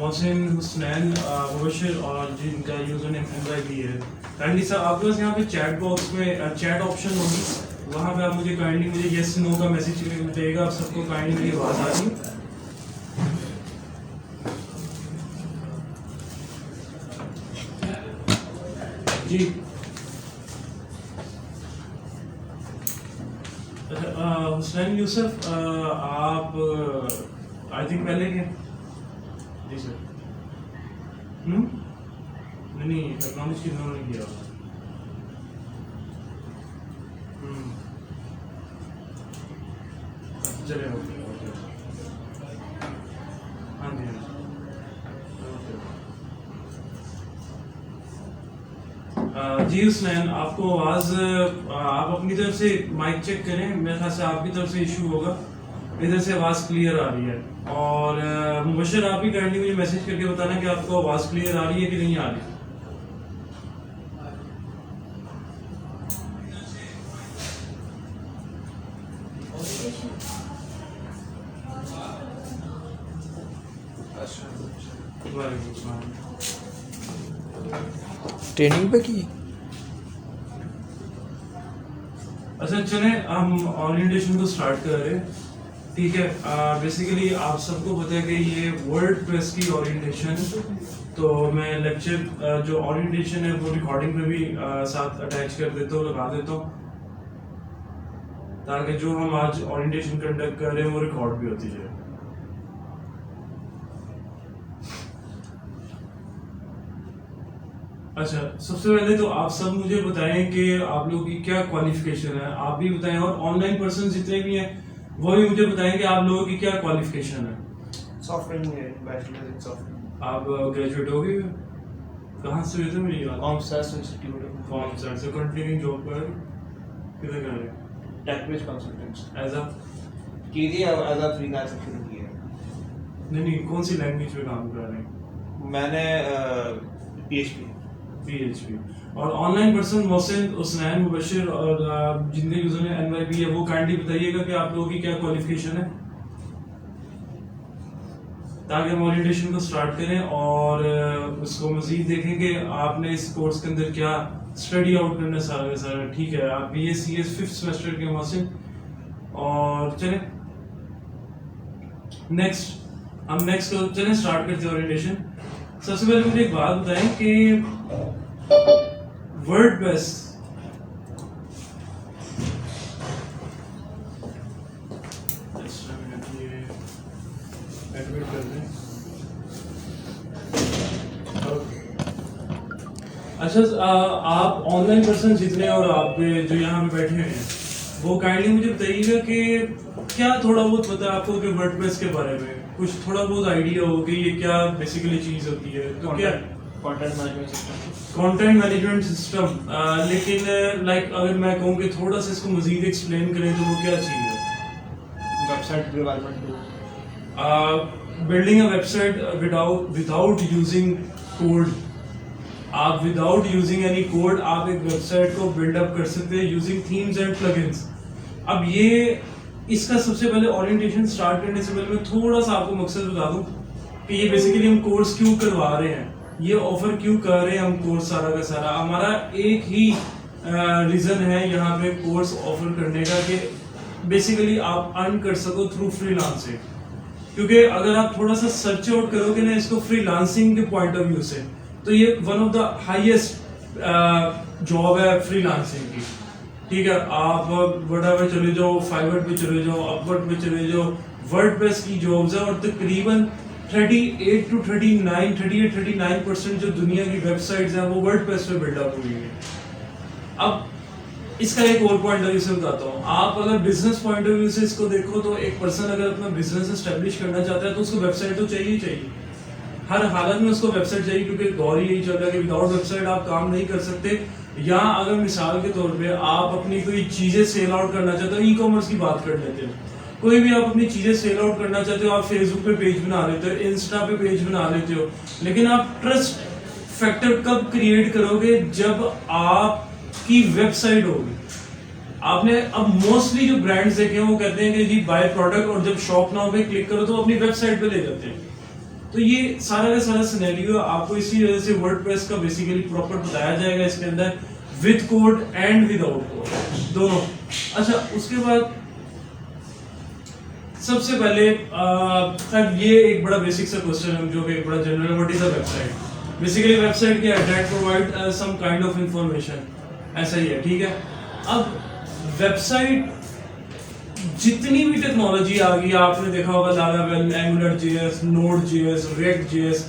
मोहसिन हुसनैन मुबशिर और जिनका user name MYB है। काइंडली सर आपके पास यहाँ पे चैट बॉक्स में चैट ऑप्शन होगी, वहाँ पे आप मुझे काइंडली मुझे येस नो का मैसेज मिलेगा। आप सबको काइंडली मेरी आवाज़ आ रही है? जी हुसनैन यूसुफ आप आई थिंक पहले के जी सर नहीं एक्नॉलेज कितना नहीं किया चले ओके हाँ जी जी हुसनैन आपको आवाज़ आप अपनी तरफ से माइक चेक करें, मेरे ख्याल से आपकी तरफ से इशू होगा। इधर से आवाज़ क्लियर आ रही है। और मुबशिर आप भी काइंडली मुझे मैसेज करके बताना कि आपको आवाज़ क्लियर आ रही है कि नहीं आ रही। ट्रेनिंग पे की। अच्छा चले हम ओरिएंटेशन को स्टार्ट कर रहे हैं, ठीक है। बेसिकली आप सबको पता है कि ये वर्डप्रेस की ओरिएंटेशन, तो मैं लेक्चर जो ओरिएंटेशन है वो रिकॉर्डिंग में भी साथ अटैच कर देता हूँ, लगा देता हूँ, ताकि जो हम आज ओरिएंटेशन कंडक्ट कर रहे हैं वो रिकॉर्ड भी होती जाए। अच्छा सबसे पहले तो आप सब मुझे बताएं कि आप लोगों की क्या क्वालिफिकेशन है, आप भी बताएं, और ऑनलाइन पर्सन जितने भी हैं वो भी मुझे बताएं कि आप लोगों की क्या क्वालिफिकेशन है। Software engineering, bachelor in software. आप ग्रेजुएट हो गए? कहाँ से हुए थे मेरी बात? कॉमसर्स इंस्टीट्यूट फॉर्म सर से कंटिन्यूइंग जॉब कर किधर कर रहे हैं? टेकबेस कंसल्टेंट्स एज अ कीजिए, अब एज अ फ्रीलांसर शुरू किया है। नहीं कौन सी लैंग्वेज में काम कर रहे हैं? मैंने PHP। और ऑनलाइन पर्सन मोहसिन हुसनैन मुबशिर और जिनके यूजर ने MYB है वो काइंडली बताइएगा कि आप लोगों की क्या क्वालिफिकेशन है, ताकि हम ओरिएंटेशन को स्टार्ट करें और उसको मजीद देखें कि आपने इस कोर्स के अंदर क्या स्टडी आउट करना है सारा का सारा। ठीक है, आप BSc 5th सेमेस्टर के मोहसिन। और चलें हम नेक्स्ट को चलें स्टार्ट करते हैं ओरिएंटेशन। सबसे पहले मुझे एक बात बताएं कि वर्डप्रेस एडमिट कर दें। अच्छा आप ऑनलाइन पर्सन जितने और आप जो यहाँ पे बैठे हुए हैं वो काइंडली मुझे बताइएगा कि क्या थोड़ा बहुत पता है आपको कि वर्डप्रेस के बारे में, कुछ थोड़ा बहुत आइडिया हो कि ये क्या बेसिकली चीज होती है? तो क्या content management system. Content management system, लेकिन लाइक अगर मैं कहूँ कि थोड़ा सा इसको मजीद एक्सप्लेन करें तो वो क्या चीज है? Website development tool. Building a website without using code. आप विदाउट यूजिंग एनी कोड आप एक वेबसाइट को बिल्डअप कर सकते हैं यूजिंग थीम्स एंड प्लगइन्स। अब ये इसका सबसे पहले ओरिएंटेशन स्टार्ट करने से पहले मैं थोड़ा सा आपको मकसद बता दूं कि ये बेसिकली हम कोर्स क्यों करवा रहे हैं, ये ऑफर क्यों कर रहे हैं हम कोर्स सारा का सारा। हमारा एक ही रीजन है यहाँ पे कोर्स ऑफर करने का कि बेसिकली आप अर्न कर सको थ्रू फ्रीलांसिंग। क्योंकि अगर आप थोड़ा सा सर्च आउट करोगे ना इसको फ्रीलांसिंग के पॉइंट ऑफ व्यू से, तो ये one of the highest job है फ्रीलांसिंग की। ठीक है, आप व्हाटएवर चले जाओ, फाइवर पे चले जाओ, अपवर्क पे चले जाओ, वर्डप्रेस की जॉब्स है और तकरीबन 38-39% जो दुनिया की वेबसाइट्स हैं वो वर्डप्रेस पे बिल्डअप हुई है। अब इसका एक और पॉइंट ऑफ व्यू से बताता हूँ। आप अगर बिजनेस पॉइंट ऑफ व्यू से इसको देखो तो एक पर्सन अगर अपना बिजनेस एस्टेब्लिश करना चाहता है तो उसको वेबसाइट तो चाहिए ही चाहिए, हर हालत में उसको वेबसाइट चाहिए, क्योंकि दौर यही चल रहा है कि विदाउट वेबसाइट आप काम नहीं कर सकते। या अगर मिसाल के तौर पे आप अपनी कोई चीजें सेल आउट करना चाहते हो, ई-कॉमर्स की बात कर लेते हो, कोई भी आप अपनी चीजें सेल आउट करना चाहते हो, आप फेसबुक पे पेज बना लेते हो, इंस्टा पे पेज बना लेते हो, लेकिन आप ट्रस्ट फैक्टर कब क्रिएट करोगे? जब आपकी वेबसाइट होगी। आपने अब मोस्टली जो ब्रांड्स देखे हैं वो कहते हैं कि जी बाय प्रोडक्ट, और जब शॉप नाउ पे क्लिक करो तो अपनी वेबसाइट पे ले जाते हैं। तो ये सारा का सारा सिनेरियो आपको इसी वजह से वर्डप्रेस का बेसिकली प्रॉपर बताया जाएगा इसके अंदर, with code and without code दोनों। अच्छा, उसके बाद सबसे पहले ये एक बड़ा बेसिक सा क्वेश्चन है जो कि एक बड़ा general, what is a website. Basically website क्या है, that provide some kind of information, ऐसा ही है, ठीक है। अब वेबसाइट जितनी भी टेक्नोलॉजी आ गई, आपने देखा होगा Laravel, angular JS, node JS, react JS,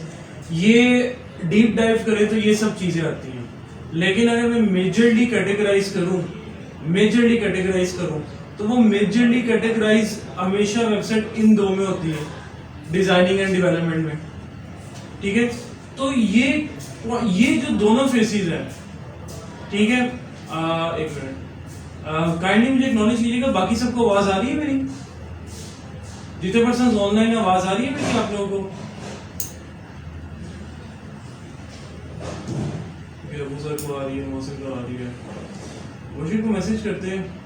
ये डीप डाइव करें तो ये सब चीजें आती हैं। लेकिन अगर मैं मेजरली कैटेगराइज करूं तो वो मेजरली कैटेगराइज हमेशा वेबसाइट इन दो में होती है, डिजाइनिंग एंड डेवलपमेंट में, ठीक है। तो ये जो दोनों फेसेस हैं, ठीक है। एक मिनट, काइंडली मुझे एक्नॉलेज कीजिएगा, बाकी सबको आवाज आ रही है मेरी? जितने पर्सन ऑनलाइन आवाज आ रही है मेरी आप लोगों को? सर को आ रही है, मौसम को आ रही है, मुझे को मैसेज करते हैं।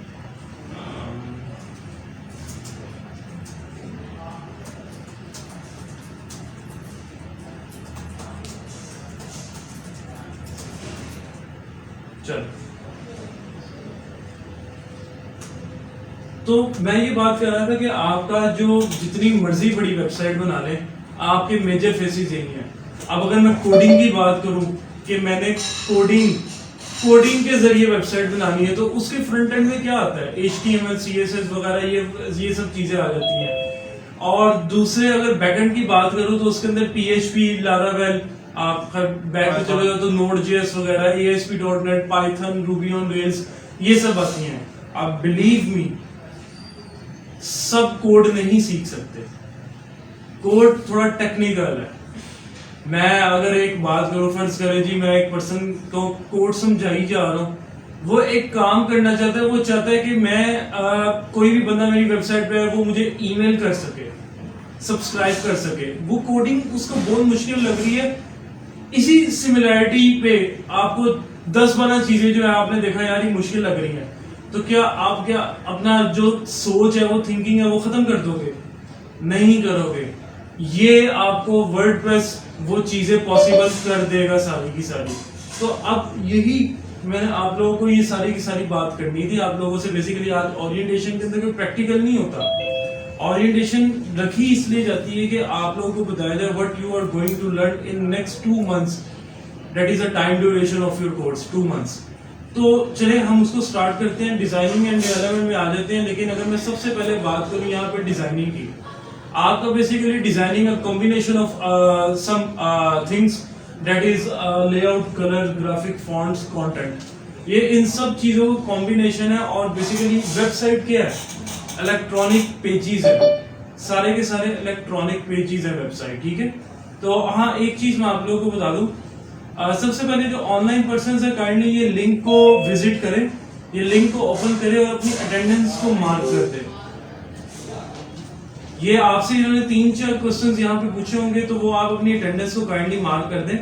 चल, तो मैं ये बात कर रहा था कि आपका जो जितनी मर्जी बड़ी वेबसाइट बना लें, आपके मेजर फेसेस यही हैं। अब अगर मैं कोडिंग की बात करूं कि मैंने कोडिंग के जरिए वेबसाइट बनानी है, तो उसके फ्रंट एंड में क्या आता है, HTML, CSS वगैरह, ये सब चीजें आ जाती हैं। और दूसरे अगर बैकएंड की बात करूं तो उसके अंदर PHP, लारावेल, आप बैक में चले जाओ तो Node.js वगैरह, ASP.NET, Python, Ruby on Rails, ये सब आती हैं। अब बिलीव मी, सब कोड नहीं सीख सकते, कोड थोड़ा टेक्निकल है। मैं अगर एक बात करूं, फर्ज करें जी मैं एक पर्सन को कोड समझाई जा रहा हूं, वो एक काम करना चाहता है, वो चाहता है कि मैं कोई भी बंदा मेरी वेबसाइट पे है वो मुझे ईमेल कर सके, सब्सक्राइब कर सके। वो कोडिंग उसको बहुत मुश्किल लग रही है। इसी सिमिलैरिटी पे आपको 10-12 चीजें जो है आपने देखा यार ये मुश्किल लग रही हैं, तो क्या अपना जो सोच है, वो थिंकिंग है, वो खत्म कर दोगे? नहीं करोगे। ये आपको वर्डप्रेस वो चीजें पॉसिबल कर देगा सारी की सारी। तो अब यही मैंने आप लोगों को ये सारी की सारी बात करनी थी आप लोगों से। बेसिकली आज ओरिएंटेशन के अंदर कोई प्रैक्टिकल नहीं होता, ओरिएंटेशन रखी इसलिए जाती है कि आप लोगों को बताया जाए what you are going to learn in next 2 months, that is the time duration of your course, 2 months। तो चले हम उसको स्टार्ट करते हैं, डिजाइनिंग एंड डेवलपमेंट में आ जाते हैं। लेकिन अगर मैं सबसे पहले बात करूं यहाँ पे डिजाइनिंग की, आपका basically designing a combination of some things, that is layout, colour, graphic, fonts, content, ये इन सब चीजों का कॉम्बिनेशन है। और बेसिकली वेबसाइट क्या है, इलेक्ट्रॉनिक पेजेस है, सारे के सारे इलेक्ट्रॉनिक पेजेस है वेबसाइट, ठीक है। तो हाँ, एक चीज मैं आप लोगों को बता दूं, सबसे पहले जो ऑनलाइन पर्सन है काइंडली ये लिंक को विजिट करें, ये लिंक को ओपन करें और अपनी अटेंडेंस को मार्क कर दें। ये आपसे इन्होंने 3-4 क्वेश्चंस यहाँ पे पूछे होंगे, तो वो आप अपनी अटेंडेंस को काइंडली मार्क कर दें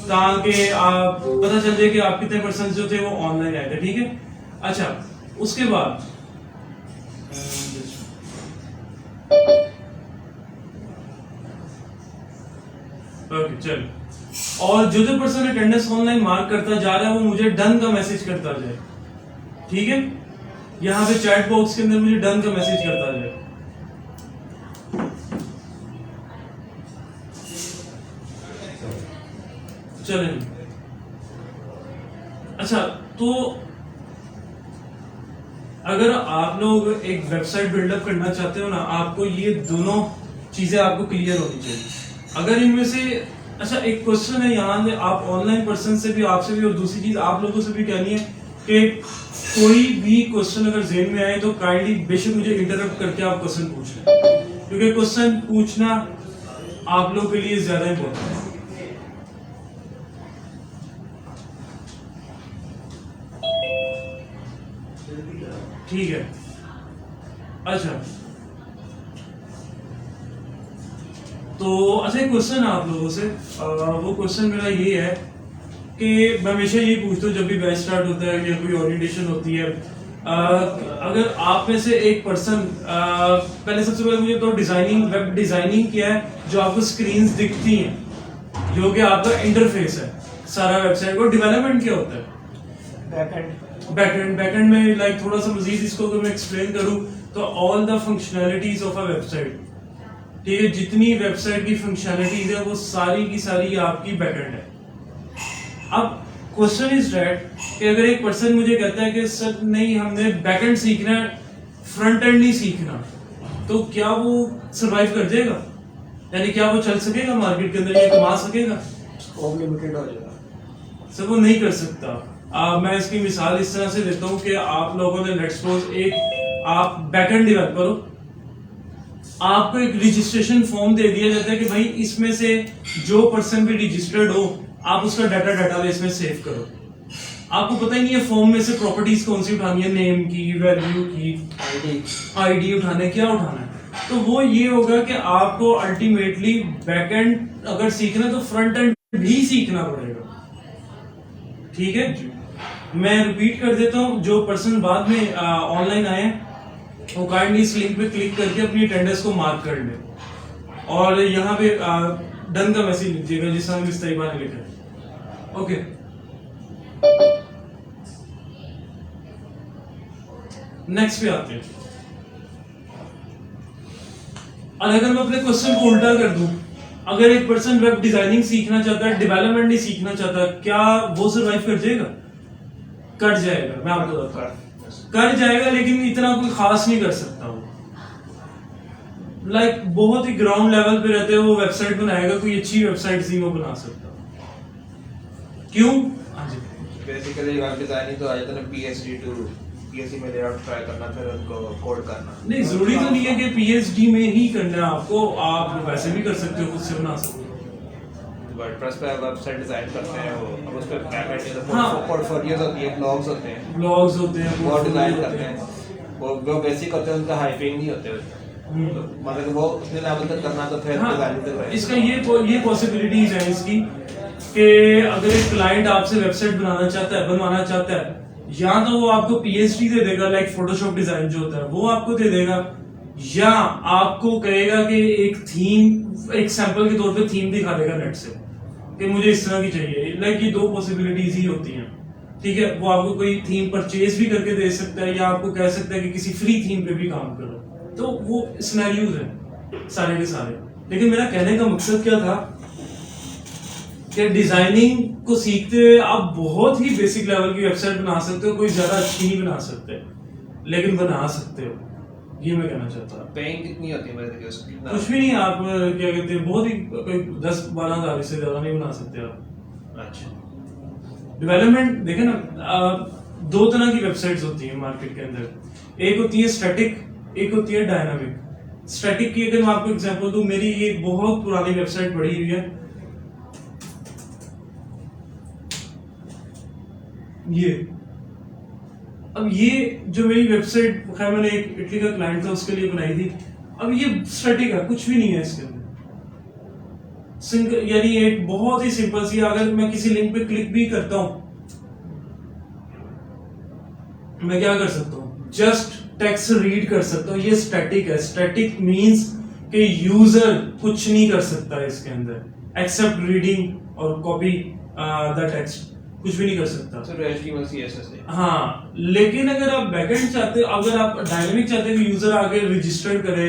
ताकि आप पता चल जाए कि आप कितने पर्सन जो थे वो ऑनलाइन आए थे, ठीक है। अच्छा, उसके बाद ओके चल, और जो पर्सन अटेंडेंस ऑनलाइन मार्क करता जा रहा है वो मुझे डन का मैसेज करता जाए, ठीक है। यहाँ पे चैट बॉक्स के अंदर मुझे डन का मैसेज करता जाए। चलें, अच्छा, तो अगर आप लोग एक वेबसाइट बिल्डअप करना चाहते हो ना, आपको ये दोनों चीजें आपको क्लियर होनी चाहिए। अगर इनमें से, अच्छा एक क्वेश्चन है यहाँ से, आप ऑनलाइन पर्सन से भी, आपसे भी, और दूसरी चीज आप लोगों से भी कहनी है कि कोई भी क्वेश्चन अगर ज़हन में आए तो काइंडली बेशक मुझे इंटरप्ट करके आप क्वेश्चन पूछ लें, क्योंकि क्वेश्चन पूछना आप लोगों के लिए ज्यादा इंपॉर्टेंट है। ठीक है, अच्छा, तो अच्छा एक क्वेश्चन है आप लोगों से, वो क्वेश्चन मेरा ये है कि मैं हमेशा ये पूछता हूँ जब भी बैच स्टार्ट होता है या कोई ओरिएंटेशन होती है अगर आप में से एक पर्सन पहले सबसे पहले मुझे तो डिजाइनिंग वेब डिजाइनिंग क्या है, जो आपको स्क्रीन्स दिखती हैं, जो कि आपका इंटरफेस है सारा वेबसाइट को। डेवलपमेंट क्या होता है? बैकएंड में लाइक थोड़ा सा मजीद इसको अगर मैं एक्सप्लेन करूं तो all the functionalities of a website, ठीक है, जितनी वेबसाइट की फंक्शनैलिटीज है वो सारी की सारी आपकी बैकएंड है। अब क्वेश्चन इज दैट कि अगर एक पर्सन मुझे कहता है कि सर नहीं हमने बैकएंड सीखना है, फ्रंट एंड नहीं सीखना, तो क्या वो सरवाइव कर जाएगा? यानी क्या वो चल सकेगा मार्केट के अंदर, ये कमा सकेगा? स्कोप लिमिटेड हो जाएगा सर वो नहीं कर सकता। मैं इसकी मिसाल इस तरह से देता हूँ कि आप लोगों ने लेट्स सपोज एक आप बैकएंड डेवलपर हो, आपको एक रजिस्ट्रेशन फॉर्म दे दिया जाता है कि भाई इसमें से जो पर्सन भी रजिस्टर्ड हो आप उसका डाटा डाटाबेस में सेव करो। आपको पता ही नहीं है फॉर्म में से प्रॉपर्टीज कौन सी उठानी है, नेम की, वैल्यू की, आईडी उठाना है, क्या उठाना है। तो वो ये होगा कि आपको अल्टीमेटली बैकएंड अगर सीखना है तो फ्रंट एंड भी सीखना पड़ेगा, ठीक है। मैं रिपीट कर देता हूँ, जो पर्सन बाद में ऑनलाइन आए वो काइंडली इस लिंक पे क्लिक करके अपनी अटेंडेंस को मार्क कर ले और यहाँ पे डन का मैसेज लीजिएगा जिस तरह इस तरीका ने लिखा है। ओके, नेक्स्ट पे आते हैं। और अगर मैं अपने क्वेश्चन को उल्टा कर दूं, अगर एक पर्सन वेब डिजाइनिंग सीखना चाहता है, डेवलपमेंट नहीं सीखना चाहता, क्या वो सरवाइव कर जाएगा? कर जाएगा, मैं आपको बताता हूं कर जाएगा, लेकिन इतना कोई खास नहीं कर सकता वो। लाइक बहुत ही ग्राउंड लेवल पे रहते हैं वो वेबसाइट बनाएगा, कोई अच्छी वेबसाइट नहीं वो बना सकता। क्यों? हाँ जी, बेसिकली वेब डिजाइनिंग तो आया था ना पीएचडी में लेआउट ट्राई करना, फिर उनको कोड करना। नहीं, जरूरी तो नहीं है कि पीएचडी में ही करना है आपको, आप वैसे भी कर सकते हो, खुद से बना सकते हो। वर्डप्रेस पे वेबसाइट डिजाइन करते हैं वो, अब उस पे क्या करते हैं, हाँ, पोर्टफोलियोज होती है, ब्लॉग्स होते हैं, वो डिजाइन करते हैं, वो बेसिक होते हैं, उनका हाइपिंग नहीं होते, मतलब कि वो उतने लेवल तक करना तो फिर डिजाइन तक रहेगा। इसका ये पॉसिबिलिटीज है इसकी कि अगर एक क्लाइंट आपसे वेबसाइट बनवाना चाहता है, या तो वो आपको पीएचडी दे देगा, लाइक फोटोशॉप डिजाइन जो होता है वो आपको दे देगा, या आपको कहेगा कि एक थीम, एक सैंपल के तौर पे थीम दिखा देगा नेट से कि मुझे इस तरह की चाहिए। लाइक ये दो पॉसिबिलिटीज ही होती हैं, ठीक है। वो आपको कोई थीम परचेज भी करके दे सकता है, या आपको कह सकता है कि किसी फ्री थीम पे भी काम करो। तो वो सिनेरियोज हैं सारे के सारे। लेकिन मेरा कहने का मकसद क्या था कि डिजाइनिंग को सीखते हुए आप बहुत ही बेसिक लेवल की वेबसाइट बना सकते हो, कोई ज्यादा अच्छी नहीं बना सकते, लेकिन बना सकते हो, ये मैं कहना चाहता हूँ। पेइंग कितनी होती है मेरे ख्याल से? कुछ भी नहीं, आप क्या कहते हैं, बहुत ही कोई 10-12 हज़ार से ज्यादा नहीं बना सकते आप। अच्छा, डेवलपमेंट देखे ना, दो तरह की वेबसाइट्स होती हैं मार्केट के अंदर, एक होती है स्टैटिक, एक होती है डायनामिक। स्टैटिक की अगर मैं आपको एग्जांपल दूं, मेरी ये बहुत पुरानी वेबसाइट पड़ी हुई है, ये अब ये जो मेरी वेबसाइट, खैर मैंने एक इटली का क्लाइंट था उसके लिए बनाई थी। अब ये स्टैटिक है, कुछ भी नहीं है इसके अंदर, यानी एक बहुत ही सिंपल सी, अगर मैं किसी लिंक पे क्लिक भी करता हूं, मैं क्या कर सकता हूं, जस्ट टेक्स्ट रीड कर सकता हूं, ये स्टैटिक है। स्टैटिक मींस कि यूजर कुछ नहीं कर सकता इसके अंदर एक्सेप्ट रीडिंग और कॉपी द टेक्स्ट, कुछ भी नहीं कर सकता। सिर्फ HTML CSS है। हाँ, लेकिन अगर आप बैकएंड चाहते, अगर आप डायनामिक चाहते हैं कि यूजर आगे रजिस्टर करे,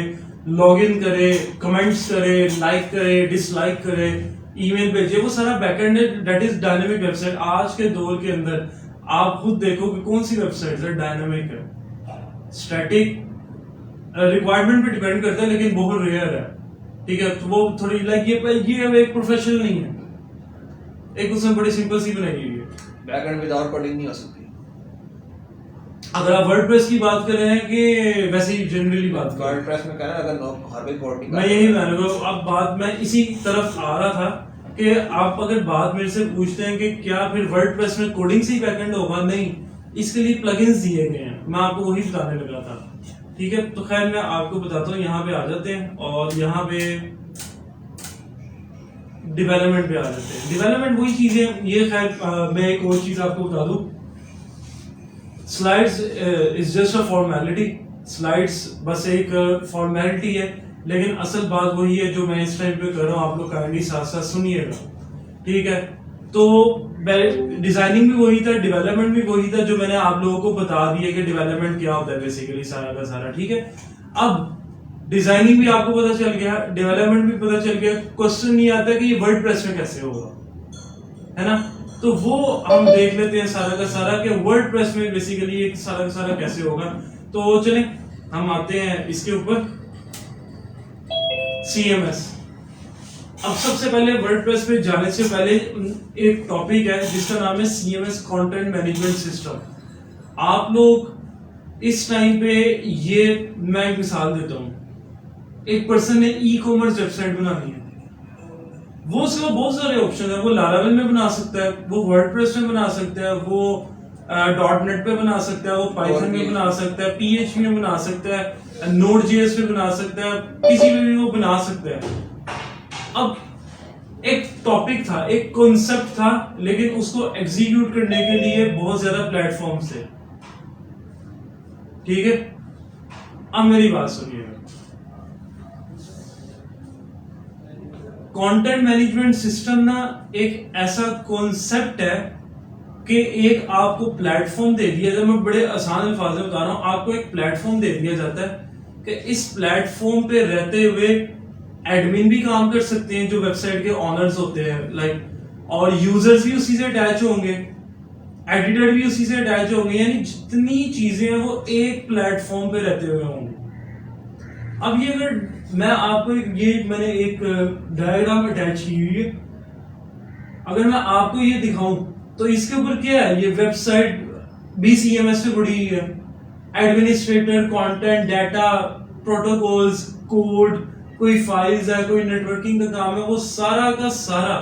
लॉगिन करे, कमेंट्स करे, लाइक करे, डिसलाइक करे, ईमेल भेजे, वो सारा बैकएंड है, दैट इज डायनामिक वेबसाइट। आज के दौर के अंदर आप खुद देखो कि कौन सी वेबसाइट है डायनामिक है। स्टैटिक रिक्वायरमेंट पे डिपेंड करता है, लेकिन बहुत रेयर है, ठीक है। तो वो थोड़ी लाइक ये अब एक प्रोफेशनल नहीं है, एक उसमें बड़ी सिंपल सी बनाई हुई है। बैकएंड विदाउट कोडिंग नहीं हो सकती। अगर आप वर्डप्रेस की बात कर रहे हैं कि वैसे ही जनरली बात कर रहे हैं, वर्डप्रेस में कहना अगर हर कोई कोड नहीं, मैं यही बता रहा हूँ। अब बात मैं इसी तरफ आ रहा था कि आप अगर बात मेरे से पूछते हैं कि क्या फिर वर्डप्रेस में कोडिंग से ही बैकएंड होगा, नहीं, इसके लिए प्लगइन्स दिए गए हैं, मैं आपको वही बताने लगा था, ठीक है। तो खैर मैं आपको बताता हूँ, यहाँ पे आ जाते हैं और यहाँ पे डेवलपमेंट पे आ जाते हैं। डेवलपमेंट वही चीजें, ये खैर मैं एक और चीज आपको बता दूं, slides is just a formality, slides बस एक फॉर्मेलिटी है, लेकिन असल बात वही है जो मैं इस टाइम पे कर रहा हूँ। आप लोग काइंडली साथ साथ सुनिएगा, ठीक है। तो डिजाइनिंग भी वही था, डेवलपमेंट भी वही था जो मैंने आप लोगों को बता दिया कि डेवलपमेंट क्या होता है बेसिकली, सारा का सारा, ठीक है। अब डिजाइनिंग भी आपको पता चल गया, डेवलपमेंट भी पता चल गया। क्वेश्चन नहीं आता कि ये वर्डप्रेस में कैसे होगा, है ना। तो वो हम देख लेते हैं सारा का सारा कि वर्डप्रेस में बेसिकली ये सारा का सारा कैसे होगा। तो चलें हम आते हैं इसके ऊपर, CMS। अब सबसे पहले वर्डप्रेस पे जाने से पहले एक टॉपिक है जिसका नाम है CMS, कंटेंट मैनेजमेंट सिस्टम। आप लोग इस टाइम पे, ये मैं एक मिसाल देता हूं, एक पर्सन ने ई-कॉमर्स वेबसाइट बनानी है, वो उसके बहुत सारे ऑप्शन है। वो लारावेल में बना सकता है, वो वर्डप्रेस में बना सकता है, वो .NET पे बना सकता है, वो पाइथन में बना सकता है, PHP में बना सकता है, Node.js पे बना सकता है, किसी में भी वो बना सकता है। अब एक टॉपिक था, एक कॉन्सेप्ट था, लेकिन उसको एग्जीक्यूट करने के लिए बहुत ज्यादा प्लेटफॉर्म थे, ठीक है। अब मेरी बात सुनिएगा, कंटेंट मैनेजमेंट सिस्टम ना एक ऐसा कॉन्सेप्ट है कि एक आपको प्लेटफॉर्म दे दिया जाता है। मैं बड़े आसान अल्फाज में बता रहा हूं, आपको एक प्लेटफॉर्म दे दिया जाता है कि इस प्लेटफॉर्म पे रहते हुए एडमिन भी काम कर सकते हैं जो वेबसाइट के ऑनर्स होते हैं, लाइक, और यूजर्स भी उसी से अटैच होंगे, एडिटर भी उसी से अटैच होंगे, यानी जितनी चीजें हैं वो एक प्लेटफॉर्म पे रहते हुए होंगे। अब ये अगर मैं आपको ये मैंने एक डायग्राम अटैच की हुई है, अगर मैं आपको ये दिखाऊं तो इसके ऊपर क्या है, ये वेबसाइट भी CMS पे पड़ी हुई है। Administrator, content, data, protocols, code, कोई फाइल्स है, कोई नेटवर्किंग का काम है, वो सारा का सारा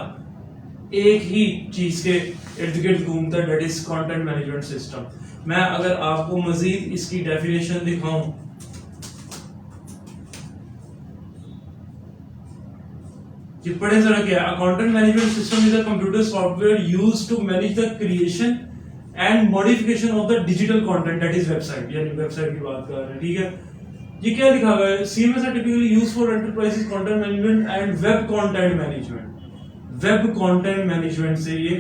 एक ही चीज के इर्द गिर्द घूमता है, that is content management system. मैं अगर आपको मजीद इसकी डेफिनेशन दिखाऊं, ये बड़े जरा क्या है, content management system is a computer software used to manage the creation and modification of the digital content, that is website, यानी वेबसाइट की बात कर रहे हैं, ठीक है। ये क्या लिखा हुआ है, CMS are typically used for enterprises content management and web content management. Web content management से ये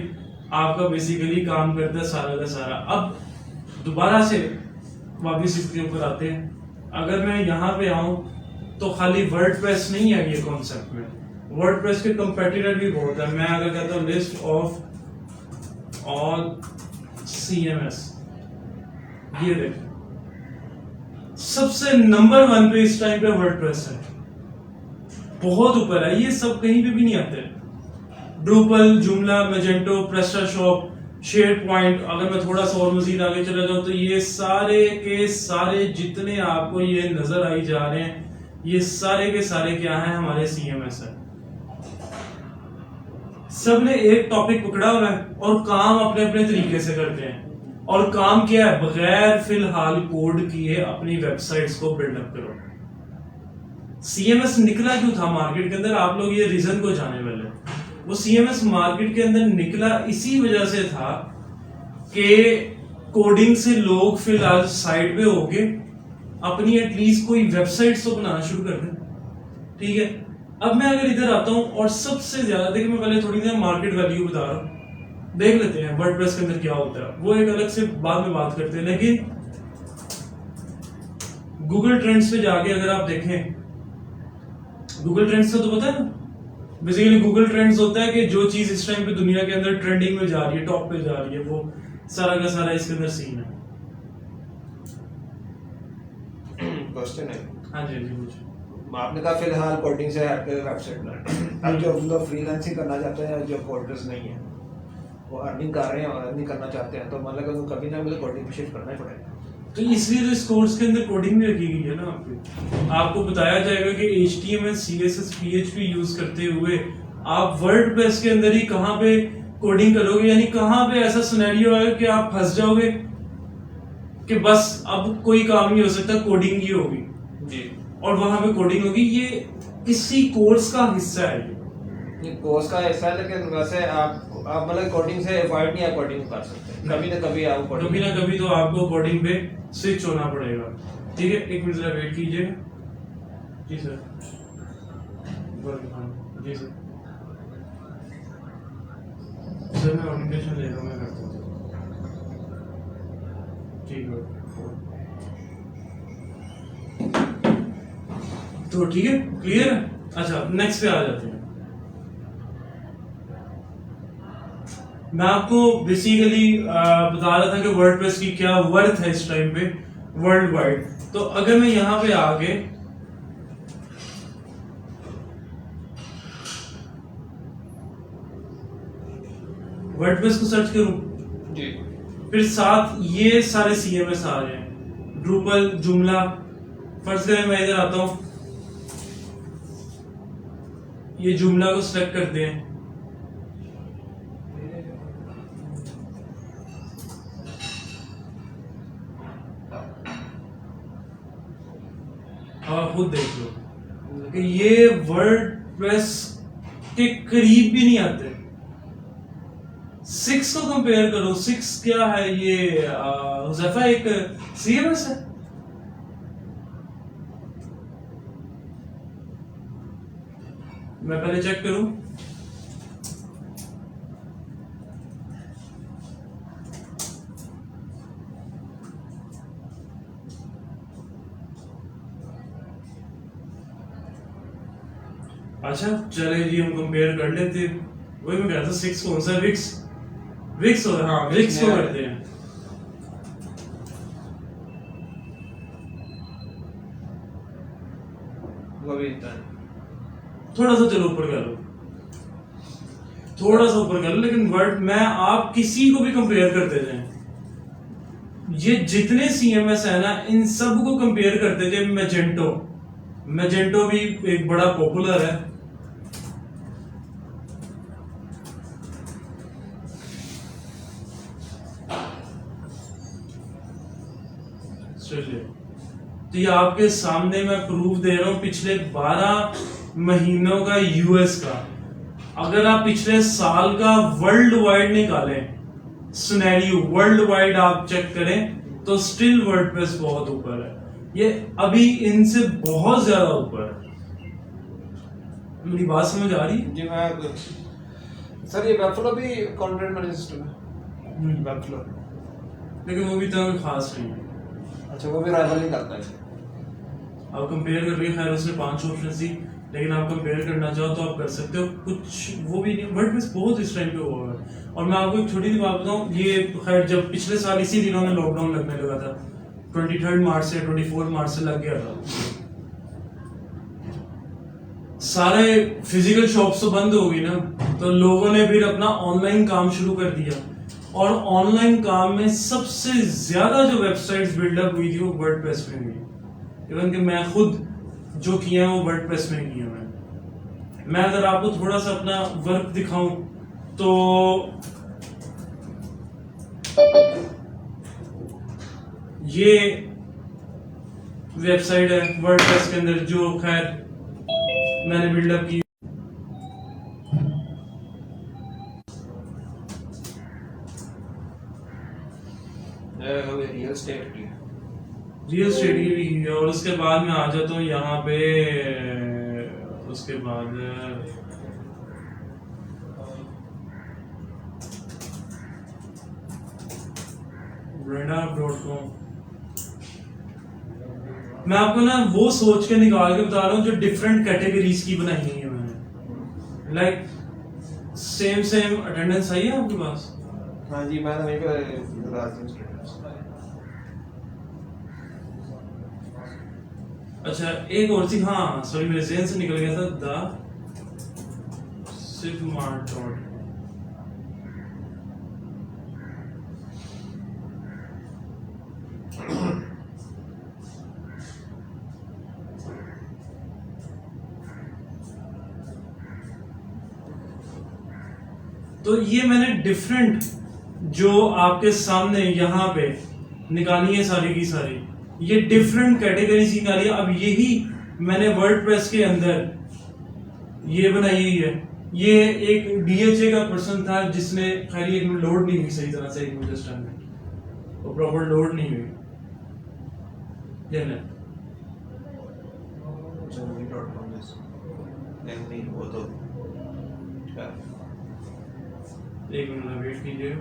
आपका बेसिकली काम करता है सारा का सारा। अब दोबारा से वापस इसके ऊपर आते हैं, अगर मैं यहाँ पे आऊं तो खाली वर्डप्रेस नहीं है ये कॉन्सेप्ट में, वर्डप्रेस के कंपेटिटर भी बहुत है। मैं अगर कहता हूँ लिस्ट ऑफ ऑल CMS, ये देखें सबसे नंबर 1 पे इस टाइम पे वर्डप्रेस है, बहुत ऊपर है, ये सब कहीं पे भी नहीं आते। ड्रूपल, जुमला, मैजेंटो, प्रेस्टाशॉप, शेयर पॉइंट, अगर मैं थोड़ा सा और मजीद आगे चला जाऊं तो ये सारे के सारे जितने आपको ये नजर आई जा रहे हैं, ये सारे के सारे क्या हैं, हमारे CMS है। सबने एक टॉपिक पकड़ा हुआ है और काम अपने अपने तरीके से करते हैं, और काम क्या है, बगैर फिलहाल कोड किए अपनी वेबसाइट्स को बिल्डअप करो। CMS निकला क्यों था मार्केट के अंदर, आप लोग ये रीजन को जाने वाले। वो CMS मार्केट के अंदर निकला इसी वजह से था कि कोडिंग से लोग फिलहाल साइड पे होके अपनी एटलीस्ट कोई वेबसाइट्स तो बनाना शुरू कर दें, ठीक है। अब मैं अगर इधर आता हूं और सबसे ज्यादा, देखिए मैं पहले थोड़ी देर मार्केट वैल्यू बता रहा हूं, देख लेते हैं वर्डप्रेस के अंदर क्या होता है, वो एक अलग से बाद में बात करते हैं। लेकिन गूगल ट्रेंड्स पे जाके अगर आप देखें, गूगल ट्रेंड्स का तो पता है ना, बेसिकली गूगल ट्रेंड्स होता है कि जो चीज इस टाइम पे दुनिया के अंदर ट्रेंडिंग में जा रही है, टॉप पे जा रही है, वो सारा का सारा इसके अंदर सीन है। क्वेश्चन है, हाँ जी जी पूछिए। आपने कहा फिलहाल कोडिंग से हटकर वेबसाइट बनाना, अब जो लोग फ्रीलांसिंग करना चाहते हैं, जो कोडर्स नहीं है, वो अर्निंग कर रहे हैं और अर्निंग करना चाहते हैं, तो मतलब उनको कभी ना कभी कोडिंग पे शिफ्ट करना ही पड़ेगा। तो इसलिए तो इस कोर्स के अंदर कोडिंग भी रखी गई है ना, आपको बताया जाएगा कि HTML, CSS, PHP यूज करते हुए आप वर्डप्रेस के अंदर ही कहां पे कोडिंग करोगे, यानी कहां पे ऐसा सिनेरियो है कि आप फंस जाओगे कि बस अब कोई काम नहीं हो सकता, कोडिंग ही होगी जी, और वहां पे कोडिंग होगी। ये इसी कोर्स का हिस्सा है, ये कोर्स का हिस्सा है, लेकिन वैसे आप मतलब कोडिंग से अवॉइड नहीं, आप कोडिंग कर सकते हैं कभी ना कभी, आप कोडिंग कभी ना कभी तो आपको कोडिंग पे स्विच होना पड़ेगा। ठीक है, एक मिनट जरा वेट कीजिएगा। जी सर, जी सर, सर मैं ऑडिटेशन ले रहा हूँ, मैं करता हूँ। ठीक है, तो ठीक है, क्लियर है। अच्छा, नेक्स्ट पे आ जाते हैं। मैं आपको बेसिकली बता रहा था कि वर्डप्रेस की क्या वर्थ है इस टाइम पे वर्ल्ड वाइड। तो अगर मैं यहां पे आके वर्डप्रेस को सर्च करूं जी, फिर साथ ये सारे CMS आ रहे हैं, ड्रूपल, जुमला। फर्स्ट करें मैं इधर आता हूं, ये जुमला को सिलेक्ट करते हैं। आप खुद देख लो कि ये वर्डप्रेस के करीब भी नहीं आते। 6 को कंपेयर करो, 6 क्या है, ये हुज़ैफा एक CMS है। मैं पहले चेक करूं, अच्छा चले जी, हम कंपेयर कर लेते हैं। वही मैं कहता 6 कौन सा, विक्स हो, हाँ विक्स को करते हैं। वो भी इतना है। थोड़ा सा चलो ऊपर कर लो, थोड़ा सा ऊपर कर लो, लेकिन वर्ड मैं आप किसी को भी कंपेयर करते जाएं, ये जितने CMS है ना, इन सब को कंपेयर करते जाए। मैजेंटो भी एक बड़ा पॉपुलर है। तो ये आपके सामने मैं प्रूफ दे रहा हूं पिछले 12 महीनों का US का। अगर आप पिछले साल का वर्ल्ड वाइड निकालें, सिनेरियो वर्ल्ड वाइड आप चेक करें, तो स्टिल वर्डप्रेस बहुत ऊपर है। ये अभी इनसे बहुत ज्यादा ऊपर है। मेरी बात समझ आ रही है? जी, मैं सर ये वेबफ्लो भी कंटेंट मैनेजमेंट सिस्टम है, वेबफ्लो, लेकिन वो भी तो खास नहीं है। अच्छा, वो भी राइवल नहीं करता है। आप कंपेयर कर रही है, खैर उसने 5 ऑप्शन दी, लेकिन आप कंपेयर करना चाहो तो आप कर सकते हो, कुछ वो भी नहीं। वर्डप्रेस बहुत इस टाइम पे हुआ है। और मैं आपको एक छोटी सी बात बताऊं, ये खैर जब पिछले साल इसी दिनों में लॉकडाउन लगने लगा था, 23 मार्च से 24 मार्च से लग गया था, सारे फिजिकल शॉप्स तो बंद हो गई ना, तो लोगों ने फिर अपना ऑनलाइन काम शुरू कर दिया। और ऑनलाइन काम में सबसे ज्यादा जो वेबसाइट्स बिल्डअप हुई थी वो वर्डप्रेस में हुई। इवन कि मैं खुद जो किया है वो वर्डप्रेस में किया है। मैं अगर आपको थोड़ा सा अपना वर्क दिखाऊं तो ये वेबसाइट है वर्डप्रेस के अंदर जो खैर मैंने बिल्डअप की। रियल स्टेट की भी है। और उसके बाद मैं आ जाता हूँ यहाँ पे, उसके बाद Brenda.com। मैं आपको ना वो सोच के निकाल के बता रहा हूँ जो डिफरेंट कैटेगरीज की बनाई हुई है मैंने। लाइक सेम अटेंडेंस आई है आपके पास? हाँ जी, मैं वहीं पे। अच्छा एक और चीज, हाँ सॉरी मेरे ज़हन से निकल गया था, द सिपमार्ट डॉट। तो ये मैंने डिफरेंट जो आपके सामने यहाँ पे निकाली है सारी की सारी, ये डिफरेंट कैटेगरीज निकाली है। अब यही मैंने वर्डप्रेस के अंदर ये बनाई हुई है ये एक DHA का पर्सन था जिसने खैर एक लोड नहीं हुई सही तरह से एक इंटेस्टाइन में, वो प्रॉपर लोड नहीं हुई। नहीं वो तो एक मिनट वेट कीजिए।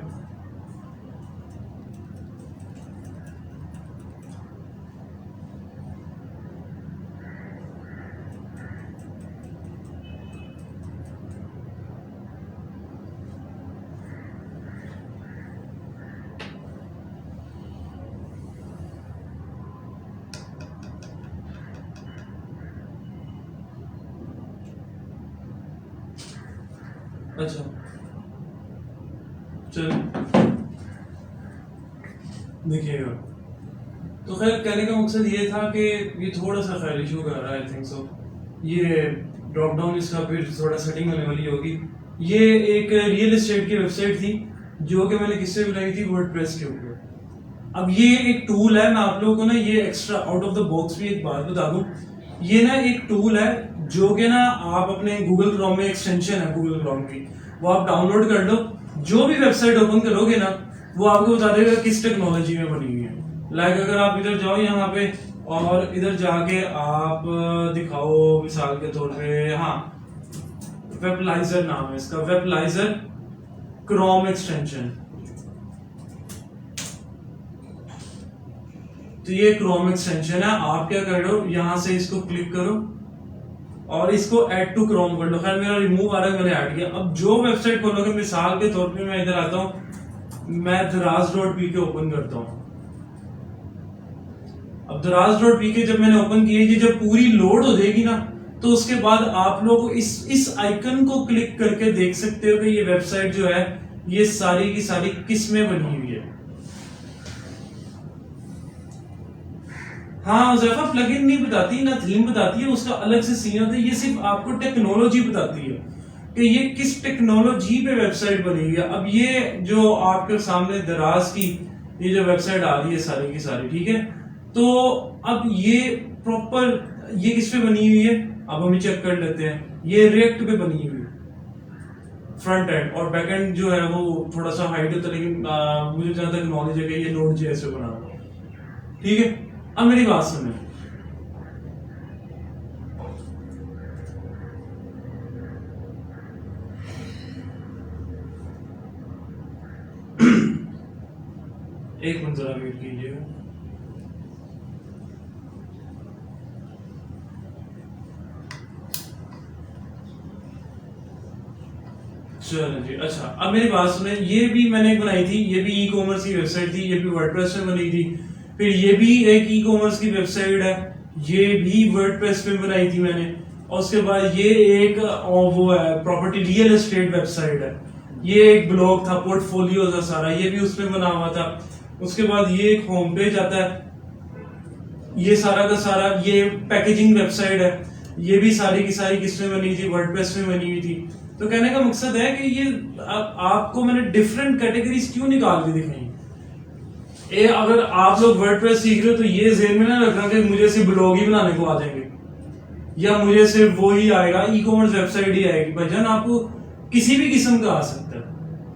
अच्छा चल देखिएगा, तो खैर कहने का मकसद ये था कि ये थोड़ा सा खैर इशू कर रहा है, आई थिंक सो। ये ड्रॉप डाउन इसका फिर थोड़ा सेटिंग होने वाली होगी। ये एक रियल एस्टेट की वेबसाइट थी जो कि मैंने किससे बनाई थी, वर्डप्रेस के ऊपर। अब ये एक टूल है, मैं आप लोगों को ना ये extra out of the box भी एक बात बता दूं, ये ना एक टूल है जो कि ना आप अपने गूगल क्रोम में एक्सटेंशन है गूगल क्रोम की, वो आप डाउनलोड कर लो। जो भी वेबसाइट ओपन करोगे ना वो आपको बता देगा किस टेक्नोलॉजी में बनी हुई है। लाइक अगर आप इधर जाओ यहाँ पे और इधर जाके आप दिखाओ मिसाल के तौर पे, हाँ वेबलाइजर नाम है इसका, वेबलाइजर क्रोम एक्सटेंशन। तो ये क्रोम एक्सटेंशन है, आप क्या कर लो यहां से इसको क्लिक करो और इसको ऐड टू क्रोम कर लो। खैर मेरा रिमूव आ रहा है, मैंने ऐड किया। अब जो वेबसाइट खोलोगे, मिसाल के तौर पे मैं इधर आता हूं, मैं दराज.pk ओपन करता हूं। अब दराज.pk जब मैंने ओपन किया, ये जब पूरी लोड हो जाएगी ना तो उसके बाद आप लोग इस आइकन को क्लिक करके देख सकते हो कि ये वेबसाइट जो है ये सारी की सारी किस में बनी हुई है। हाँ ज़ैफा प्लगइन नहीं बताती, ना थीम बताती है, उसका अलग से सीन होता है। ये सिर्फ आपको टेक्नोलॉजी बताती है कि ये किस टेक्नोलॉजी पे वेबसाइट बनी हुई है। अब ये जो आपके सामने दराज की ये जो वेबसाइट आ रही है सारी की सारी, ठीक है, तो अब ये प्रॉपर ये किस पे बनी हुई है, अब हम चेक कर लेते हैं। ये रिएक्ट पे बनी हुई है फ्रंट एंड, और बैक एंड जो है वो थोड़ा सा हाइड होता है, लेकिन मुझे जहां तक नॉलेज है कि ये Node.js पे बना हुआ है, ठीक है। अब मेरी बात सुने, एक मिनट जरा वेट कीजिएगा। चलो जी, अच्छा अब मेरी बात सुने, ये भी मैंने बनाई थी, ये भी ई कॉमर्स की वेबसाइट थी, ये भी वर्डप्रेस में बनी थी। फिर ये भी एक ई कॉमर्स की वेबसाइट है, ये भी वर्डप्रेस पे बनाई थी मैंने। और उसके बाद ये एक वो है प्रॉपर्टी रियल एस्टेट वेबसाइट है, ये एक ब्लॉग था, पोर्टफोलियो था सारा, ये भी उसमें बना हुआ था। उसके बाद ये एक होम पेज आता है, ये सारा का सारा ये पैकेजिंग वेबसाइट है, ये भी सारी की सारी किसमें बनी थी, वर्डप्रेस में बनी हुई थी। तो कहने का मकसद है कि ये आपको मैंने डिफरेंट कैटेगरीज क्यों निकाल के दिखाई। अगर आप लोग वर्डप्रेस सीख रहे हो तो ये ज़हन में ना रखना कि मुझे सिर्फ ब्लॉग ही बनाने को आ जाएंगे या मुझे सिर्फ वो ही आएगा, ई कॉमर्स वेबसाइट ही आएगी। भाईजान आपको किसी भी किस्म का आ सकता है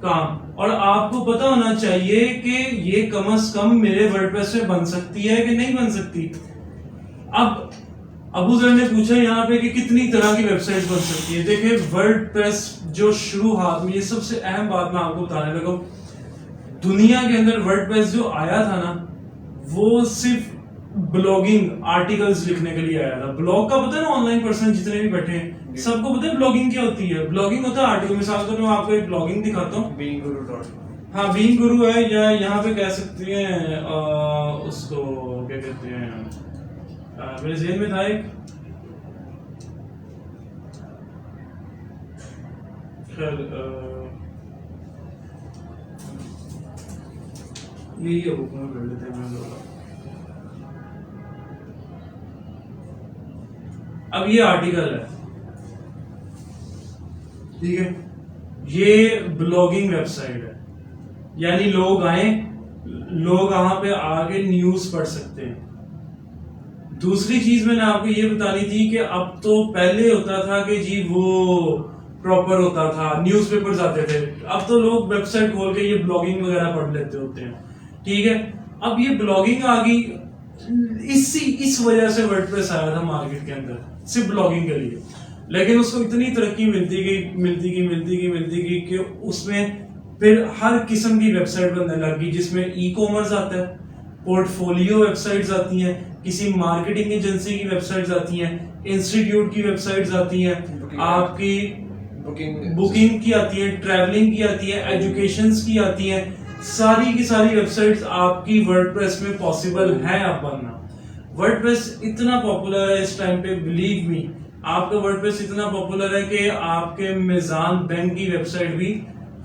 काम, और आपको पता होना चाहिए कि ये कम से कम मेरे वर्डप्रेस में बन सकती है कि नहीं बन सकती। अब अबू जर ने पूछा यहाँ पे कि कितनी तरह की वेबसाइट बन सकती है। देखिए वर्डप्रेस जो शुरुआत में, ये सबसे अहम बात मैं आपको बताने लगा, दुनिया के अंदर वर्डप्रेस जो आया था ना वो सिर्फ ब्लॉगिंग आर्टिकल्स लिखने के लिए आया था। ब्लॉग का पता है ना, ऑनलाइन पर्सन जितने भी बैठे हैं सबको पता है ब्लॉगिंग क्या होती है। ब्लॉगिंग होता है आर्टिकल। मिसाल के तौर मैं आपको एक ब्लॉगिंग दिखाता हूँ, हाँ बीइंग गुरु है, या यहाँ पे कह सकते हैं उसको क्या कहते हैं, मेरे ज़हन में था एक, यही है, बुक में कर लेते हैं। अब ये आर्टिकल है, ठीक है, ये ब्लॉगिंग वेबसाइट है, यानी लोग आए, लोग वहां पे आके न्यूज पढ़ सकते हैं। दूसरी चीज मैंने आपको ये बतानी थी कि अब तो पहले होता था कि जी वो प्रॉपर होता था, न्यूज़पेपर्स आते थे। अब तो लोग वेबसाइट खोल के ये ब्लॉगिंग वगैरह पढ़ लेते होते हैं, ठीक है। अब ये ब्लॉगिंग आ गई, इस वजह से वर्डप्रेस आया था मार्केट के अंदर, सिर्फ ब्लॉगिंग के लिए। लेकिन उसको इतनी तरक्की मिलती गई कि उसमें फिर हर किस्म की वेबसाइट बनने लग गई, जिसमें ई कॉमर्स आता है, पोर्टफोलियो वेबसाइट्स आती हैं, किसी मार्केटिंग एजेंसी की वेबसाइट्स आती हैं, इंस्टीट्यूट की वेबसाइट्स आती हैं, आपकी बुकिंग की आती है, ट्रैवलिंग की आती है, एजुकेशन की आती है। सारी की सारी वेबसाइट्स आपकी वर्डप्रेस में पॉसिबल है अब बनना। वर्डप्रेस इतना पॉपुलर है इस टाइम पे, बिलीव मी, आपका वर्डप्रेस इतना पॉपुलर है कि आपके मिजान बैंक की वेबसाइट भी,